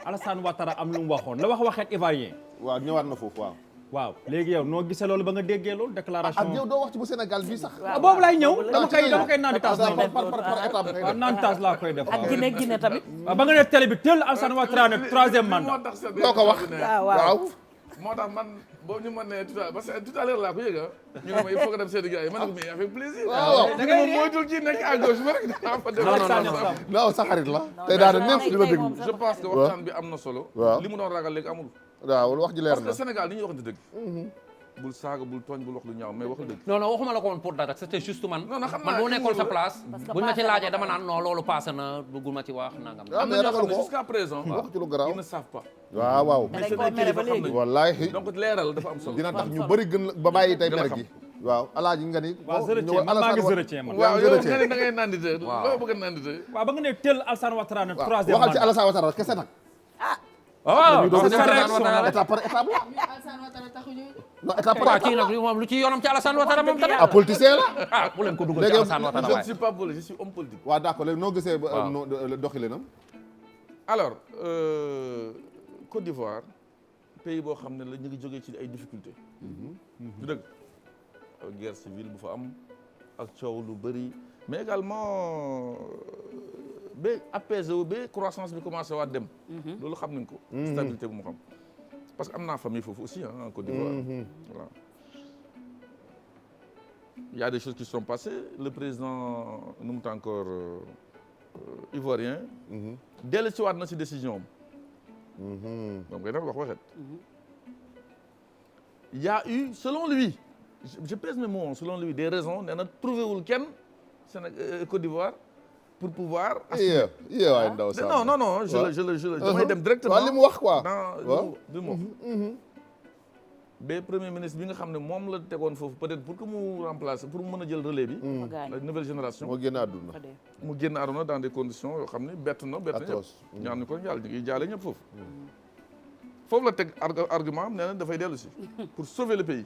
Alassane Ouattara am lu mu waxoon la waxeet ivoirien. waaw ñëwaat na foofu waaw. waaw léegi yow noo gisee loolu ba nga déggee loolu déclaration. ak yow doo wax ci bu Sénégal bii sax. boobu laay ñëw dama koy naan taas lay def. par étape waaw naan taas laa koy def. ak Guinée tamit. waaw ba nga ne télé bi teel Alassane Ouattara ne troisième mandat. doo ko wax waaw. moo tax man boo ñu mën ne tout à l'heure laa ko yëg ñu ne ma il faut que dem seeti gars yi ma ne ko mais avec plaisir. waaw da nga ma moytul ci nekk à gauche ba rek daa fa dem. non sa xarit la. tey daal neex di la déglu. je pense que waxtaan bi am na solo. waaw li mu doon ragal léegi amul. waaw wax ji leer parce na. que Sénégal ni ñuy waxante dëgg. bul saaga bul tooñ bul wax lu ñaaw mais waxul dëgg. non waxuma la ko woon pour dara c'était juste man. non xam man naa boo nekkoon sa place. que buñ ma ci laajee dama naan non loolu passé na bëggul ma ci wax nangam. am na ñoo xam ne jusqu'à présent. wax ci lu garaaw ils ne savent pas. waaw waaw. mais c'est des kilifa xam nañu. wallaahi. donc leeral dafa am solo. dina tax ñu bëri gën ba bàyyi tey mer gi. waaw alaaji nga ni. waaw zërëcee man maa ngi zërëcee man. waaw yow nga ne da ngay nandite. loo bëgg a nandite. waaw ba nga ne teel Alassane Ouattara ne troisième waxal ci mandat. Alassane Ouattara kese nag. waaw doog a c'est ñëw réaction la étape par étape la. Alassane Ouattara taxuñu. non étape par waaw étape. kii nag moom lu ci yoonam ci Alassane Ouattara moom tamit. ah politicien la. ah bu leen ko dugal ci léegi Alassane Ouattara je ne waaye. suis pas politique je suis homme politique. waaw d'accord léegi noo gisee. waaw doxalinam. alors Côte d'Ivoire pays boo xam ne la ñu ngi jógee ci ay difficultés. du dëgg guerre civile bu fa am ak coow lu bëri mais également ba apaisé wu ba croissance bi commencé waat dem. loolu xam nañ ko. stabilité bu mu xam parce que am naa famille foofu aussi en Côte d'Ivoire. voilà il y a des choses qui sont passées le président nu mu encore ivoirien. dellu si waat na si décision am. moom ngay wax waxet. il y a eu selon lui je pèse mes mots selon lui des raisons nee na trouvé wul kenn Sénégal Côte d'Ivoire pour pouvoir. yee waay ndaw Samba non je damay dem directement. waaw li mu wax quoi. dans li mu wax. ba premier ministre bi nga xam ne moom la tegoon foofu peut-être pour que mu remplacer pour mu mën a jël relais bi. la nouvelle génération. moo génn àdduna. mu génn àdduna dans des conditions yoo xam ne bett na ñëpp. ñaan ni ko yàlla ñu ngi jaale ñëpp foofu. foofu la teg argument am nee na dafay dellu si. pour sauver le pays.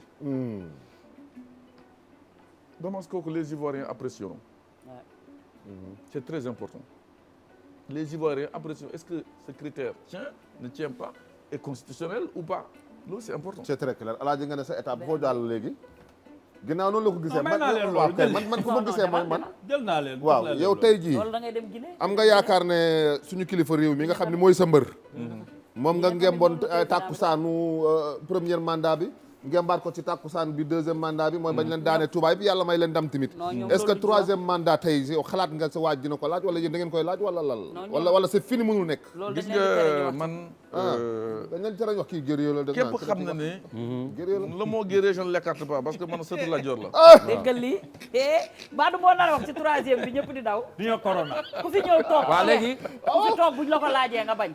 Dommage kooku les Ivoiriens apprécieront. c'est très important. Les Ivoiriens apprécient, est-ce que ce critère ne tient pas, est constitutionnel ou pas? Loolu c'est important. c'est très clair alaaji nga ne sa étape foo jàll léegi. ginnaaw noonu la ko gisee may naa leen loolu man fu ma gisee mooy man. jël naa leen waaw yow tey jii loolu da ngay dem Guinée. am nga yaakaar ne suñu kilifa réew mi nga xam ne mooy sa mbër. moom nga ngemboon tàkkusaanu premier mandat bi. ngembaat ko ci tàkkusaan bi deuxième mandat bi mooy bañ leen daane Touba bi yàlla may leen ndam tamit. est-ce que troisième mandat tey yow xalaat nga sa waaj dina ko laaj wala yéen da ngeen koy laaj wala lal wala c'est fini mënul nekk. gis nga man. dañ leen tere wax kii guerrier la. képp xam na ne. guerrier la le mot guerrier je ne l'écarte pas parce que man surtout la Dior la. déggal lii Badou moo nar a wax ci troisième bi ñëpp di daw. di nga corona. ku fi ñëw toog. waaw léegi. ku fi toog buñ la ko laajee nga bañ.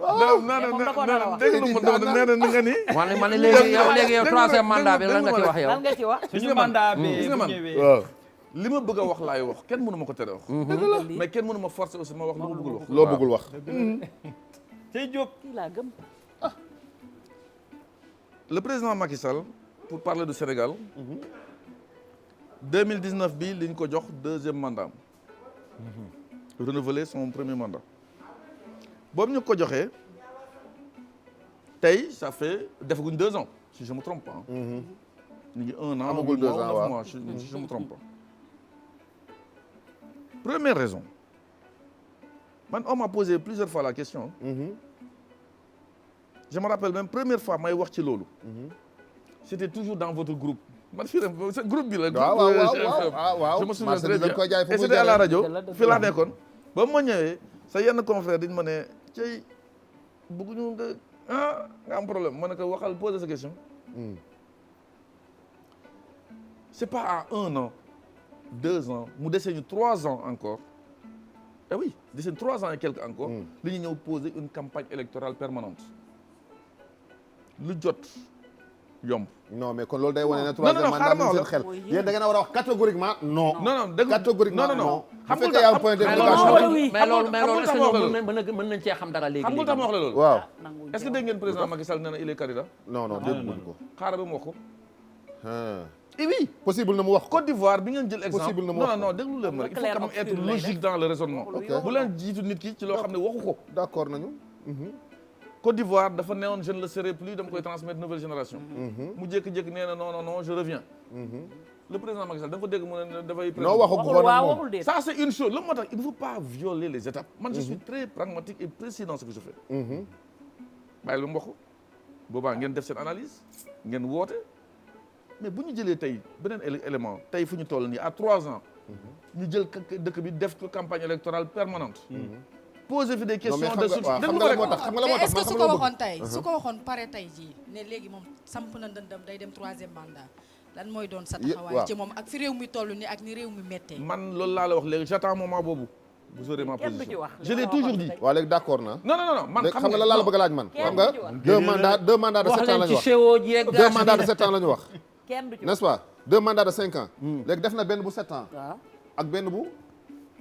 ma ne léegi yow troisième mandat bi lan nga ci wax yow. lan nga ci wax. suñu mandat bi gis nga man waaw. li ma bëgg a wax laay wax kenn mënu ma ko tere wax. mais kenn mënu ma forcer aussi ma wax lu ma bëggul wax. loo bëggul wax. tey Diop. kii laa gëm. Le président Macky Sall pour parler du Sénégal 2019 bi li ñu ko jox deuxième mandat renouveler son premier mandat boobu ñu ko joxee tey ça fait defaguñ 2 ans si je me trompe pas. ñu ngi 1 an amagul 2 ans waaw 9 mois si je me trompe pas. Première raison man on m'a posé plusieurs fois la question. Je me rappelle même première fois may wax ci loolu. C'était toujours dans votre groupe. man fii rek groupe bi la. waaw je me souviens très bien et c'était à la rajo fii laa nekkoon. ba ma ñëwee sa yenn confrère dañ ma ne cey bëgguñu nga am problème ma ne ko waxal poser sa question. C'est pas à 1 an 2 ans mu dese ñu 3 ans encore. Eh oui dese 3 ans et quelques encore. li ñu ñëw poser une campagne électorale permanente. lu jot yomb. non mais kon loolu day wane ne troisième mandat mu seen xel. yéen da ngeen a war a wax catégoriquement non. catégoriquement non. xam nga bu fekkee y a un point d'interrogation. mais loolu est-ce que mën nañ cee xam dara léegi. xam nga tax ma wax la loolu. waaw. est-ce que dégg ngeen président Macky Sall nee na il est candidat. non dégguñu ko. xaaral ba mu wax ko. et oui possible na mu wax ko. Côte d'Ivoire bi ngeen jël exemple. possible na mu wax ko non déglu leen ma rek il faut quand même être logique dans le raisonnement. bu leen jiitu nit ki ci loo xam ne waxu ko. d'accord nañu. Côte d'Ivoire dafa newoon je ne le serai plus dama koy transmettre nouvelle génération. mu jékki-jékki nee na non je reviens. le président Macky Sall dafa dégg mu ne dafay. non waxu ko waxul de. ça c'est une chose la moo tax il ne faut pas violer les étapes. man je suis très pragmatique et précis dans ce que je fais. bàyyi lu mu wax ko boobaa ngeen def seen analyse ngeen woote mais bu ñu jëlee tey beneen élément tey fu ñu toll nii à 3 ans. ñu jël dëkk bi def ko campagne électorale permanente. poser fi des questions de soutien. xam nga la moo tax est-ce que su ko waxoon tey su ko waxoon pare tey jii ne léegi moom samp na ndëndam day dem 3e mandat lan mooy doon sa taxawaay ci moom ak fi réew mi toll ni ak ni réew mi méttee. man loolu laa la wax léegi j'attends moment boobu. vous aurez ma position je l'ai toujours dit. waaw léegi d'accord na. non man xam nga la laa la bëgg a laaj man. xam nga 2 mandats de 7 ans la ñu wax 2 mandats de 7 ans la ñu wax. n'est-ce pas 2 mandats de 5 ans. léegi def na benn bu 7 ans. ak benn bu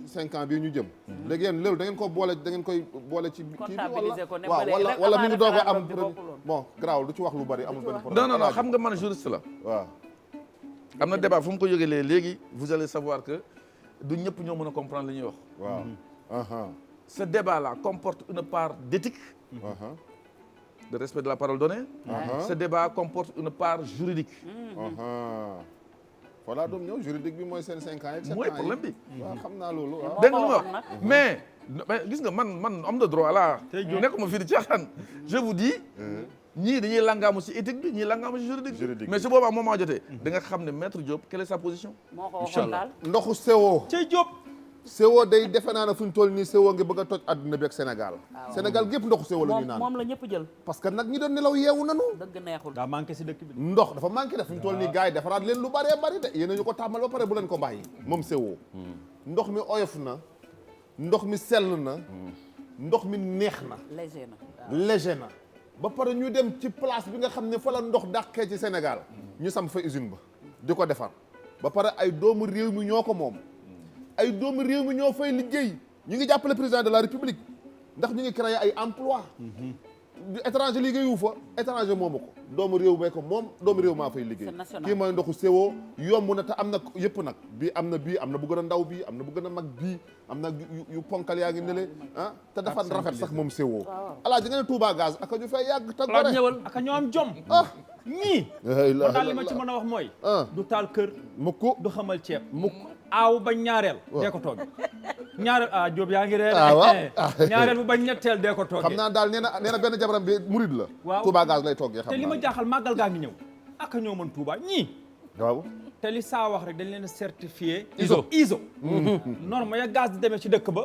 5 ans bii ñu jëm. léegi yéen loolu da ngeen ko boole da ngeen koy boole ci kii bi wala mi ngi doog a am bon garaawul du ci wax lu bari amul benn problème. non xam nga man juriste la. waaw. am na débat fu mu ko yëgee léegi vous allez savoir que du ñëpp ñoo mën a comprendre li ñuy wax. waaw. ce débat là comporte une part d'éthique. de respect de la parole donnée. ce débat comporte une part juridique. voilà doom ñëw juridique bi mooy seen 5 ans ak 7 ans mooy problème bi. waaw xam naa loolu. dégg nga lu ma wax mais gis nga man am na droit là. nekkuma fii di caaxaan. je vous dis. ñii dañuy langaamu ci éthique bi ñii langaamu ci juridique. mais su boobaa moment jotee. da nga xam ne maître Diop quelle est sa position. inchallah ndoxu Sewo. cey Diop. Sewo day defe naa ne fu ñu toll nii Sewo ngi bëgg a toj adduna bi ak Sénégal. Sénégal gépp ndoxu Sewo la ñuy naan moom la ñëpp jël. parce que nag ñi doon nelaw yeewu nanu. dëgg neexul daa manqué si dëkk bi. ndox dafa manqué def fu ñu toll nii gars yi defaraat leen lu bëree bëri de yéen a ñu ko tàmmal ba pare bu leen ko bàyyi. moom Sewo. ndox mi oyof na. ndox mi sell na. ndox mi neex na. léger na. ba pare ñu dem ci place bi nga xam ne fa la ndox dàqee ci Sénégal. ñu sam fa usine ba. di ko defar. ba pare ay doomu réew mi ñoo ko moom. ay doomu réew mi ñoo fay liggéey ñu ngi jàppale président de la république ndax ñu ngi créer ay emploi étranger liggéeyu fa étranger moomu ko doomu réew mee ko moom doomu réew maa fay liggéey kii mooy ndoxu séwoo yomb na te am na yëpp nag bii am na bu gën a ndaw bii am na bu gën a mag bii am na yu ponkal yaa ngi nele ah te dafa rafet sax moom séwoo alaaji nga ne Touba Gaz aka ñu fay yàgg te gore ñëwal aka ñoo am jom ñii man daal li ma ci mën a wax mooy du taal kër mukk du xamal ceeb mukk aaw ba ñaareel dee ko toog ñaareel Diop yaa ngi ree ñaareel bu bañ ñetteel dee ko toog xam naa daal nee na benn jabaram bi murid la waaw Touba Gaz lay toggee xam te li ma jaaxal màggal gaa ngi ñëw aka ñoo mën Touba ñii waaw te li saa wax rek dañ leen a certifié ISO norme ya gaz di demee ci dëkk ba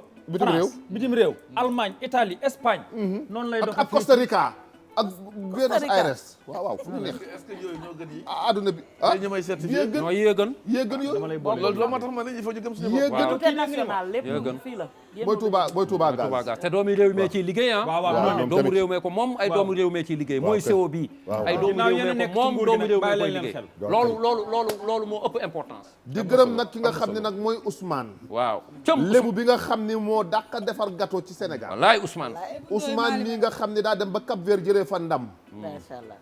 bitim réew Allemagne Italie Espagne noonu lay dox ak Costa Rica ak Buenos Aires waaw fu mu neex est-ce que yooyu ñoo gën yi adduna bi ñu may certifié yee gën yooyu loolu moo tax ma ne il faut ñu gëm suñu bopp yéegën international lépp fii la mooy Touba Gaz te doomu réew mee ciy liggéey doomu réew mee ko moom ay doomu réew mee ciy liggéey mooy CO bi ay doomu réew mee ko moom doomu réew mee koy liggéey loolu moo ëpp importance di gërëm nag ki nga xam ne nag mooy Ousmane waaw lébu bi nga xam ne moo dàq defar gâteau ci Sénégal wallaay Ousmane mii nga xam ne daa dem ba Cap Vert jëlee fa ndam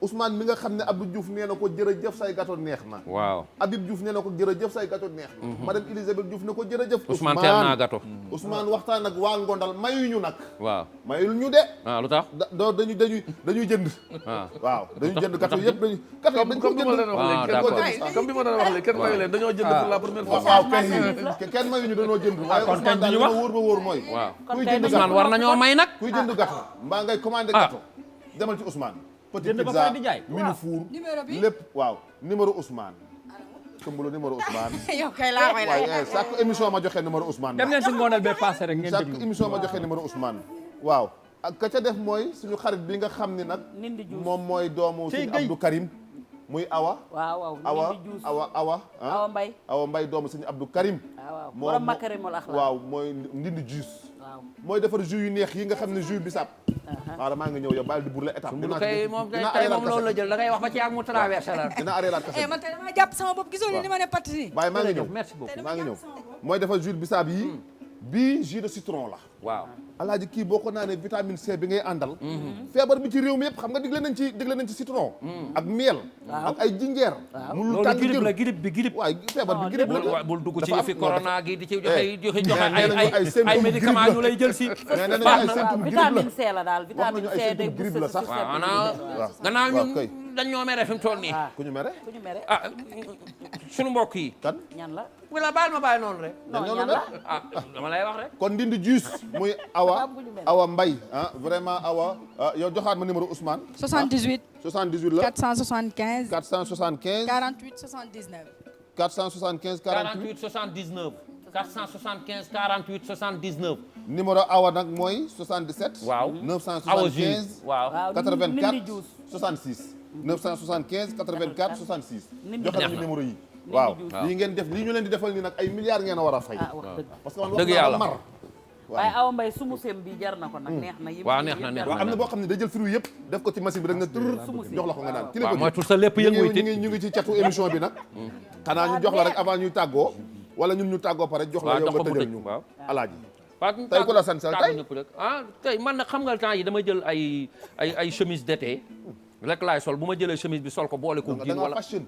Ousmane mi nga xam ne Abdou Diouf nee na ko jërëjëf say gâteau neex na waaw Habib Diouf nee na ko jërëjëf say gâteau neex na madame Elisabeth Diouf ne ko jërëjëf Ousmane teel naa gâteau Ousmane waxtaan ak waa Ngondal mayuñu nag waaw mayul ñu de lu tax dañuy jënd waaw dañuy jënd gâteau yëpp dañ ko jënd comme bi ma doon wax léegi kenn mayu leen dañoo jënd pour la première fois waaw kenn mayuñu dañoo jënd waaye Ousmane daal li ma wóor ba wóor mooy kuy jënd Ousmane war nañoo may nag kuy jënd gâteau mbaa ngay commandé gâteau demal ci Ousmane petit pizza mini four lépp waaw numéro Ousmane Soumboulou numéro Ousmane yow kay laa koy laaj waaye chaque émission ma joxe numéro Ousmane dem leen si ngoonal bee passé rek ngeen chaque déglu émission ma joxe numéro Ousmane waaw ak ka ca def mooy suñu xarit bi nga xam ni nag moom mooy doomu suñu Abdou Karim muy Awa Awa Mbay doomu suñu Abdou Karim borom makarimul axlaq waaw mooy ndindi jus mooy defar jus yu neex yi nga xam ne jus bisaab waaw maa ngi ñëw yow baal di bourle étape moom loolu la jël da ngay wax ba ci ak mu traversé la dina arrêté kase man tey dama jàpp sama bopp gisoo ni ma ne patt ni waaye maa ngi ñëw merci beaucoup maa ngi ñëw mooy defar jus bisaab yi bii jus de citron la waaw alaaji kii boo ko naanee vitamine C bi ngay àndal feebar bi ci réew mi yëpp xam nga digle nañ ci citron ak miel ak ay jinjeer mu tàng jër la grippe bi waaye feebar bi grippe la bul dugg ci fi corona gi di ci joxe ay médicaments ñu lay jël si vitamine C la daal vitamine C day grippe la sax gannaaw ñun dañ ñoo mere fi mu toll nii ku ñu mere suñu mbokk yi kan ñan la wala baal ma bàyyi noonu rek ñan la dama lay wax rek kon ndindi juice muy Awa Mbay vraiment Awa yow joxaat ma numéro Ousmane 78 la 475 475 48 79 475 48 79 475 48 79 numéro Awa nag mooy 77 waaw 975 waaw 84 66 975 84 66 joxal ñu numéro yi waaw lii ngeen def lii ñu leen di defal ni nag ay milliards ngeen a war a fay parce que man wax naa mar waaye Awa Mbaye sumu seem bi jar na ko nag neex na waaw neex na waaw am na boo xam ne day jël fruit yëpp def ko ci machine bi rek na tër jox la ko nga naan waaw mooy tout sa lépp yëngu ñu ngi ci catu émission bi nag xanaa ñu jox la rek avant ñuy tàggoo wala ñun ñu tàggoo pare jox la yow nga tëjal ñu alaaji tey ku la sansal tey man nag xam nga temps yi dama jël ay chemise d'été rek laay sol bu ma jëlee chemise bi sol ko boole ko jean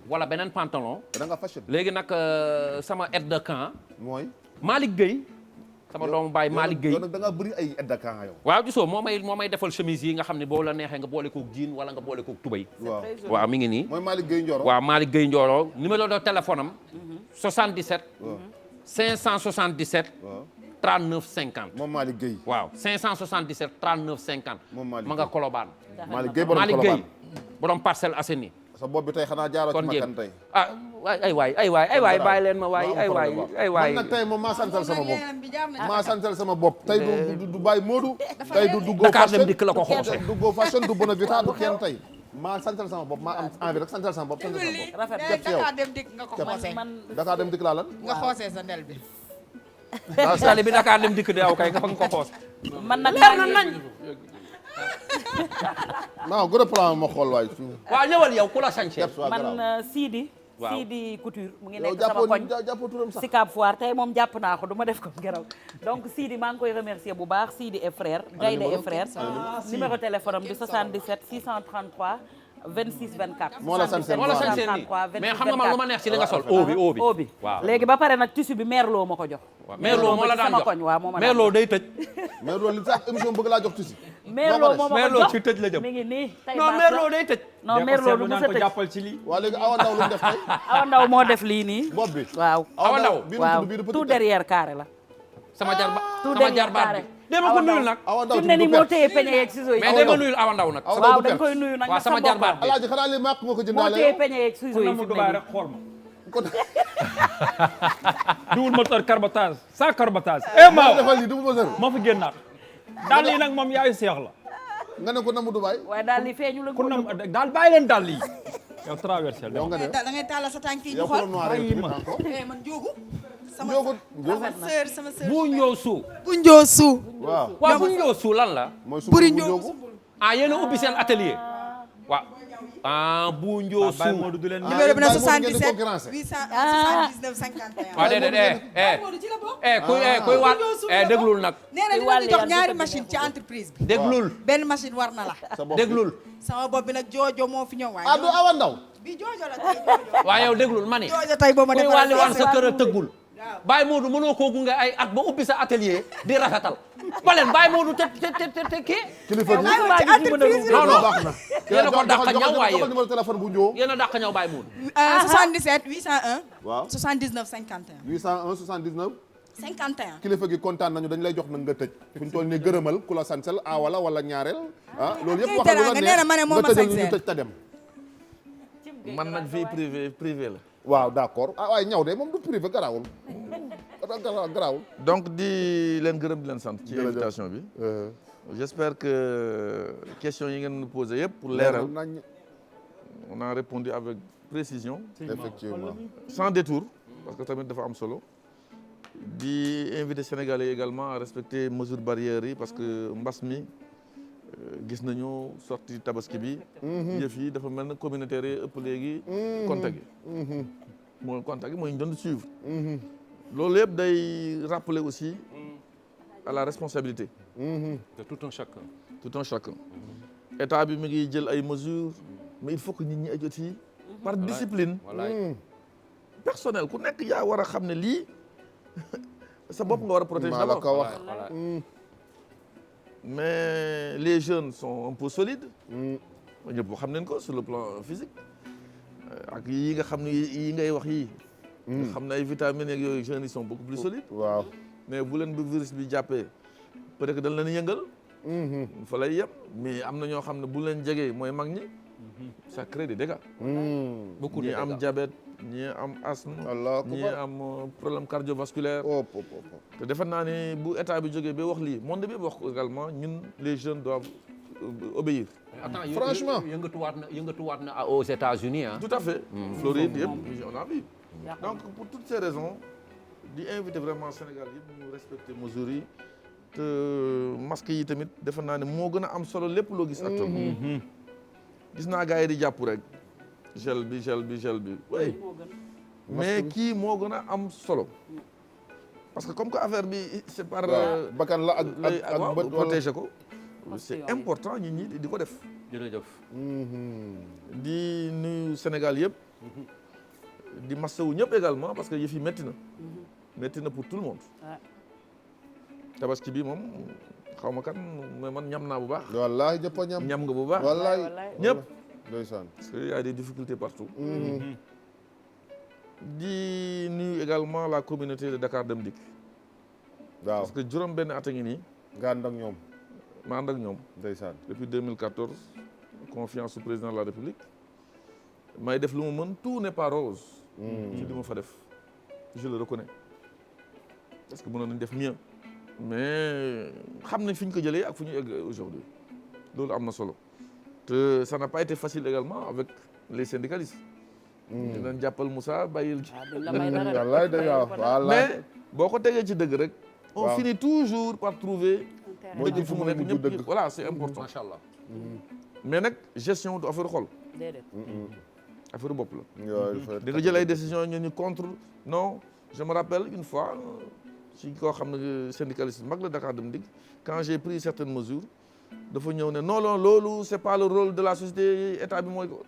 wala beneen pantalon da nga fashion léegi nag sama aide de camp mooy Malick Gueye sama doomu baay Malick Gueye da nga bëri ay aide de camp yow waaw gisoo moo may defal chemise yi nga xam ne boo la neexee nga boole koog jean wala nga boole koog tubay waaw mi ngi nii mooy Malick Gueye Ndioro waaw Malick Gueye Ndioro numéro de téléphone am 77 577 39 50 moom Malick Gueye waaw 577 39 50 ma nga Colobane Malick Gueye borom Parcelles Assainies sa bopp bi tey xanaa jaaroo ci makan tey ay waay bàyyi leen ma waay ay waay man nag tey moom maa santal sama bopp tey du bàyyi Modou tey du Go Dakar Fashion dem dikk la ko xoose du Go Fashion du Bonavita du kenn tey maa santal sama bopp maa am envie rek santal sama bopp santal sama bopp rafet Dakar dem dikk nga ko xoosee Dakar dem dikk laa lan nga xoosee sa ndel bi sali bi Dakar dem dikk de aw kay nga fa nga ko xoos man nag leer na nañ non gros plan ma xool waay waaw ñëwal yow ku la sañse man Sidi Sidi Couture mu ngi nekk sama koñ Sicap Foire tey moom jàpp naa ko du ma def ko geraw donc Sidi maa ngi koy remercier bu baax Sidi et frère Gaynde et frère numéro téléphone am di 77 633 26 24 moo la sañse nii mais xam nga man lu ma neex ci li nga sol obi waaw léegi ba pare nag tissu bi Merlot ma ko jox Merlot moo la daan jox waaw moo ma Merlot day tëj Merlot li tax émission bëgg laa jox tissu Merlot moo ma ko jox ci tëj la jëm mi ngi nii tey non Merlot day tëj non Merlot du mos a tëj jàppal ci lii waa léegi Awa Ndaw lu mu def tey Awa Ndaw moo def lii nii bopp bi waaw Awa Ndaw waaw tout derrière carré la sama tout jarbaat derrière bi dama ko nuyul nag Awa Ndaw fi mu ne nii moo téye peñe yeeg ciseaux yi mais dama nuyul Awa Ndaw nag waaw dañ koy nuyu nag waaw sama jarbaat bi alaaji xanaa li màq nga ko moo jëndaale téye peñe yeeg ciseaux yi fi mu ne nii rek xool ma kon double moteur carbotage sans carbotage maaw defal lii du ma sër moo fi génnaat daal lii nag moom yaayu seex la nga ne ko namu Dubaay waaye daal li feeñu la ku nam daal bàyyi leen daal lii yow traversé yow nga ne da ngay tàllal sa tànk yi ñu yow ko xool noir man Njóogu sama sœur bu ñëw suu bu Njoosu waaw waaw bu ñëw suu lan la mooy su Buri Njóogu ah yéen a ubbi seen atelier waaw ah bu ñëw Baye suu Modou du leen numéro bi nag Baye Modou ngeen di 77 concurrence. 879 51 waaw déedéet kuy waat déglul nag nee na dina di jox ñaari machine ci entreprise bi déglul benn machine war na la déglul sama bopp bi nag joojo moo fi ñëw waaye ah du Awa Ndaw bi joojo la tey joojo waaye yow déglul ma ni joojo tey boo ma kuy defal wàlli waan sa kër a tëggul Baye Modou mënoo koo gunge ay at ba ubbi sa atelier di rafetal baleen Baye Modou te kii kilifa gi ci entreprise bi non non baax na yéen a ko dàq ñaw waaye joxal numéro téléphone bu Njoo yéen a dàq ñaw Baye Modou 77 801 waaw 79 51 801 79 51 kilifa gi kontaan nañu dañ lay jox nag nga tëj fu ñu toll nii gërëmal ku la sansel awala wala ñaareel ah loolu yëpp waxal lu la nee na ma ne moo ma nga tëjal ñu sañseel tëj ta dem man nag vie privée la. waaw d'accord ah waaye ñaw de moom du privé garaawul garaawul donc di leen gërëm di leen sant ci invitation bi. j'espère que question yi ngeen posé yëpp pour leeral on a répondu avec précision. effectivement sans détour parce que tamit dafa am solo. di inviter Sénégalais également à respecter mesures barrières yi parce que mbas mi gis nañu sorti tabaski bi. yëf yi dafa mel na communautaire yi ëpp léegi. contact yi. mooy contact yi mooy ñu doon suivre. loolu yëpp day rappeler aussi à la responsabilité. de tout un chacun. tout un chacun. état bi mi ngi jël ay mesures mais il faut que nit ñi ay aussi par discipline. personnel ku nekk yaa war a xam ne lii sa bopp nga war a protéger maa la ko wax. mais les jeunes sont un peu solides. ñëpp xam nañ ko sur le plan physique. ak yi nga xam ne yi ngay wax yii. nga xam ne ay vitamines ak yooyu jeunes yi sont beaucoup plus solides. waaw mais bu leen bu virus bi jàppee peut-être que dañ leen yëngal. fa lay yem mais am na ñoo xam ne bu leen jegee mooy mag ñi. ça crée des dégâts. beaucoup de ñi dégâts am diabète ñi am asthme. ñi am problème cardiovasculaire. te defe naa ne bu état bi jógee ba wax lii monde bi wax ko également ñun les jeunes doivent obéir. Attends, franchement yëngatuwaat na aux États-Unis ah. Tout à fait. Floride yëpp on a vu. donc pour toutes ces raisons di inviter vraiment Sénégal yëpp ñu respecter mesures yi te masque yi tamit defe naa ne moo gën a am solo lépp loo gis actuellement. gis naa gars yi di jàpp rek gel bi oui mais kii moo gën a am solo parce que comme que affaire bi c'est par bakkan la ak bët protéger ko c'est important nit ñi di ko def. jërëjëf. di nuyu Sénégal yëpp. di masawu ñëpp également parce que yëf yi métti na. métti na pour tout le monde. tabaski bi moom xaw ma kan mais man ñam naa bu baax. wallaahi ñëpp a ñam. ñam nga bu baax. wallaahi ñëpp. ndeysaan. parce que y a des difficultés partout. di nuyu également la communauté de Dakar Dem Dikk. waaw parce que juróom benn at a ngi nii. nga ànd ak ñoom. ma ànd ak ñoom. ndeysaan. depuis 2014 confiance au président de la République. may def lu mu mën tout n'est pas rose. ci li ma fa def je le reconnais parce que mënoon nañ def mieux. mais xam nañ fi ñu ko jëlee ak fu ñu egg aujourd'hui loolu am na solo te ça n'a pas été facile également avec les syndicalistes. dinañ jàppal Moussa bàyyil ci. wallaay day waaw mais boo ko tegee ci dëgg rek. on finit toujours par trouver. dëgg fu mu nekk ñëpp voilà c'est important. macha allah. mais nag gestion du affaire xol. affaire bopp la. di nga jël ay décisions ñu contre non je me rappelle une fois ci koo xam ne syndicaliste mag la Dakar Dem Dikk quand j'ai pris certaines mesures dafa ñëw ne non loolu c'est pas le rôle de la société état bi mooy ko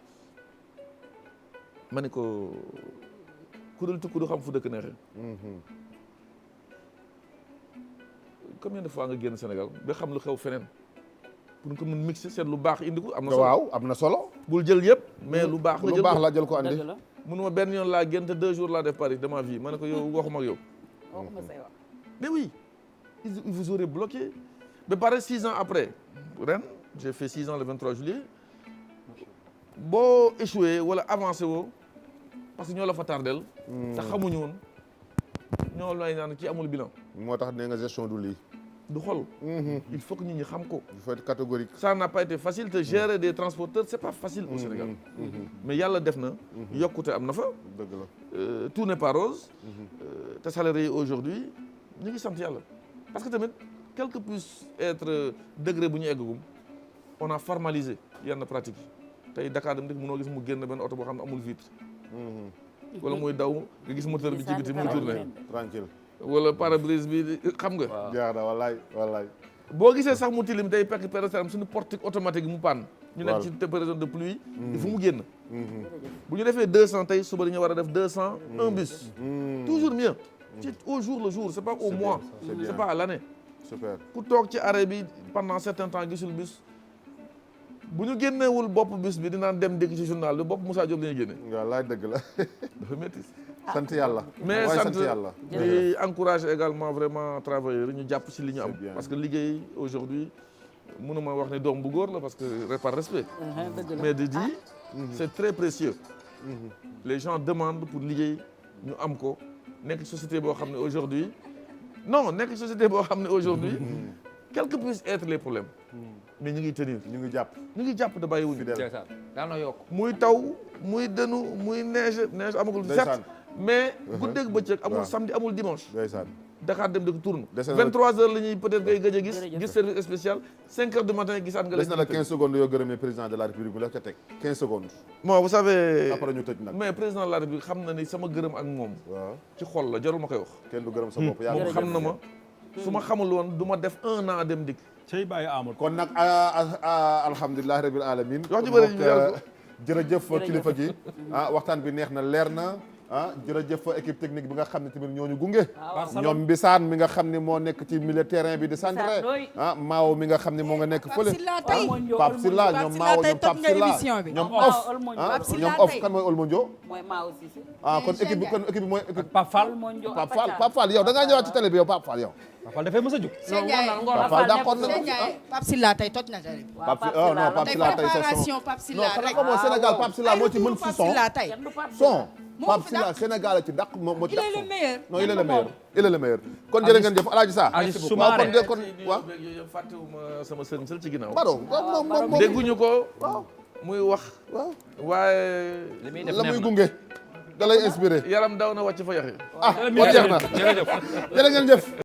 ma ne ko ku dul tukku du xam fu dëkk neexee. combien de fois nga génn Sénégal ba xam lu xew feneen pour nga mën mixer seet lu baax indi ko am na solo. waaw am na solo. bul jël yëpp mais lu baax. lu baax la jël ko andi. munuma benn yoon laa génn te 2 jours laa def Paris de ma vie ma ne ko yow waxuma ak yow. mais oui ils vous auraient bloqué ba pare 6 ans après ren j'ai fait 6 ans le 23 juillet boo échoué wala avancé woo parce que ñoo la fa tardel te xamuñu woon ñoo lay naan kii amul bilan. moo tax nee nga gestion du lii. du xol. il faut que nit ñi xam ko. il faut être catégorique. ça n'a pas été facile te gérer des transporteurs c'est pas facile au Sénégal. mais yàlla def na. yokkute am na fa. dëgg la. tout n'est pas rose. te salariés aujourd'hui ñu ngi sant yàlla. parce que tamit quel que puisse être degré bu ñu eggagum on a formalisé yenn pratique yi tey Dakar Dem Dikk mënoo gis mu génn benn oto boo xam ne amul vitre. wala muy daw nga gis moteur bi ci biti muy tourné. tranquille. wala pare-brise bi xam nga. jaar na wallaay. boo gisee sax mu tilim day pekk par exemple suñu portique automatique mu panne. ñu nekk ci période de pluie. il faut mu génn. bu ñu defee 200 tey suba dañu war a def 200 un bus. toujours mieux. ci au jour le jour c'est pas au mois. c'est pas à l'année. super ku toog ci arrêt bi pendant certain temps gisul bus. bu ñu génneewul bopp bus bi dinaan dem dégg ci journal bi bopp Moussa Diop la ñuy génne. wallaay dëgg la. dafa métti. sant yàlla. mais sant yàlla. di encourager également vraiment travailleurs ñu jàpp ci li ñu am. parce que liggéey aujourd'hui mënuma wax ne doom bu góor la parce que par respect. mais di di c'est très précieux. les gens demandent pour liggéey ñu am ko nekk société boo xam ne aujourd'hui non nekk société boo xam ne aujourd'hui quels que puissent être les problèmes. mais ñu ngi tenir. ñu ngi jàpp da bàyyi wuñu. daana yokk muy taw muy dënu muy neige amagul. certes mais guddeeg bëccëg amul samedi amul dimanche. ndeysaan. Dakar Dem Dikk tourne. 23h la ñuy peut-être ngay gëj a gis service spécial 5h du matin gisaat nga. des na la 15 secondes yoo gërëmee président de la République bu la ca teg 15 secondes. bon vous savez. après ñu tëj nag. mais président de la République xam na ni sama gërëm ak moom. waaw ci xol la jarul ma koy wax. kenn du gërëm sa bopp yaa moom xam na ma. su ma xamul woon du ma def 1 an Dem Dikk. cey bàyyi Amadou. kon nag alhamdulilah rabil alamin. wax ji bëri jërëjëf kilifa gi. waxtaan bi neex na leer na. jërëjëf équipe technique bi nga xam ne tamit ñooñu gunge. ñoom Mbisaan mi nga xam ne moo nekk ci milieu terrain bi di centré. Maawo mi nga xam ne moo nga nekk fële. Pape Silla ñoom Maawo ñoom Pape Silla ñoom of ñoom of kan mooy Olmondio. kon équipe bi mooy équipe. Pape Fall yow da ngaa ñëwaat ci télé bi yow Pape Fall yow. Pape Fall dafay mës a jóg. Pape Fall d'accord na Pape Silla tey toj na télé. non Pape Silla tey c'est son non xanaa ko moo Sénégal Pape Silla moo ci mën si son Pape Silla Sénégal ci dàq moo ci dàq non il est le meilleur il est le meilleur kon jërë ngeen jëf Alaaji Sa waaw kon waaw fàttewuma sama sëriñ sël ci ginnaaw pardon moom dégguñu ko waaw muy wax waaw waaye la muy gunge da lay inspiré yaram daw na wàcc fa yaxi kon jeex na jërë ngeen jëf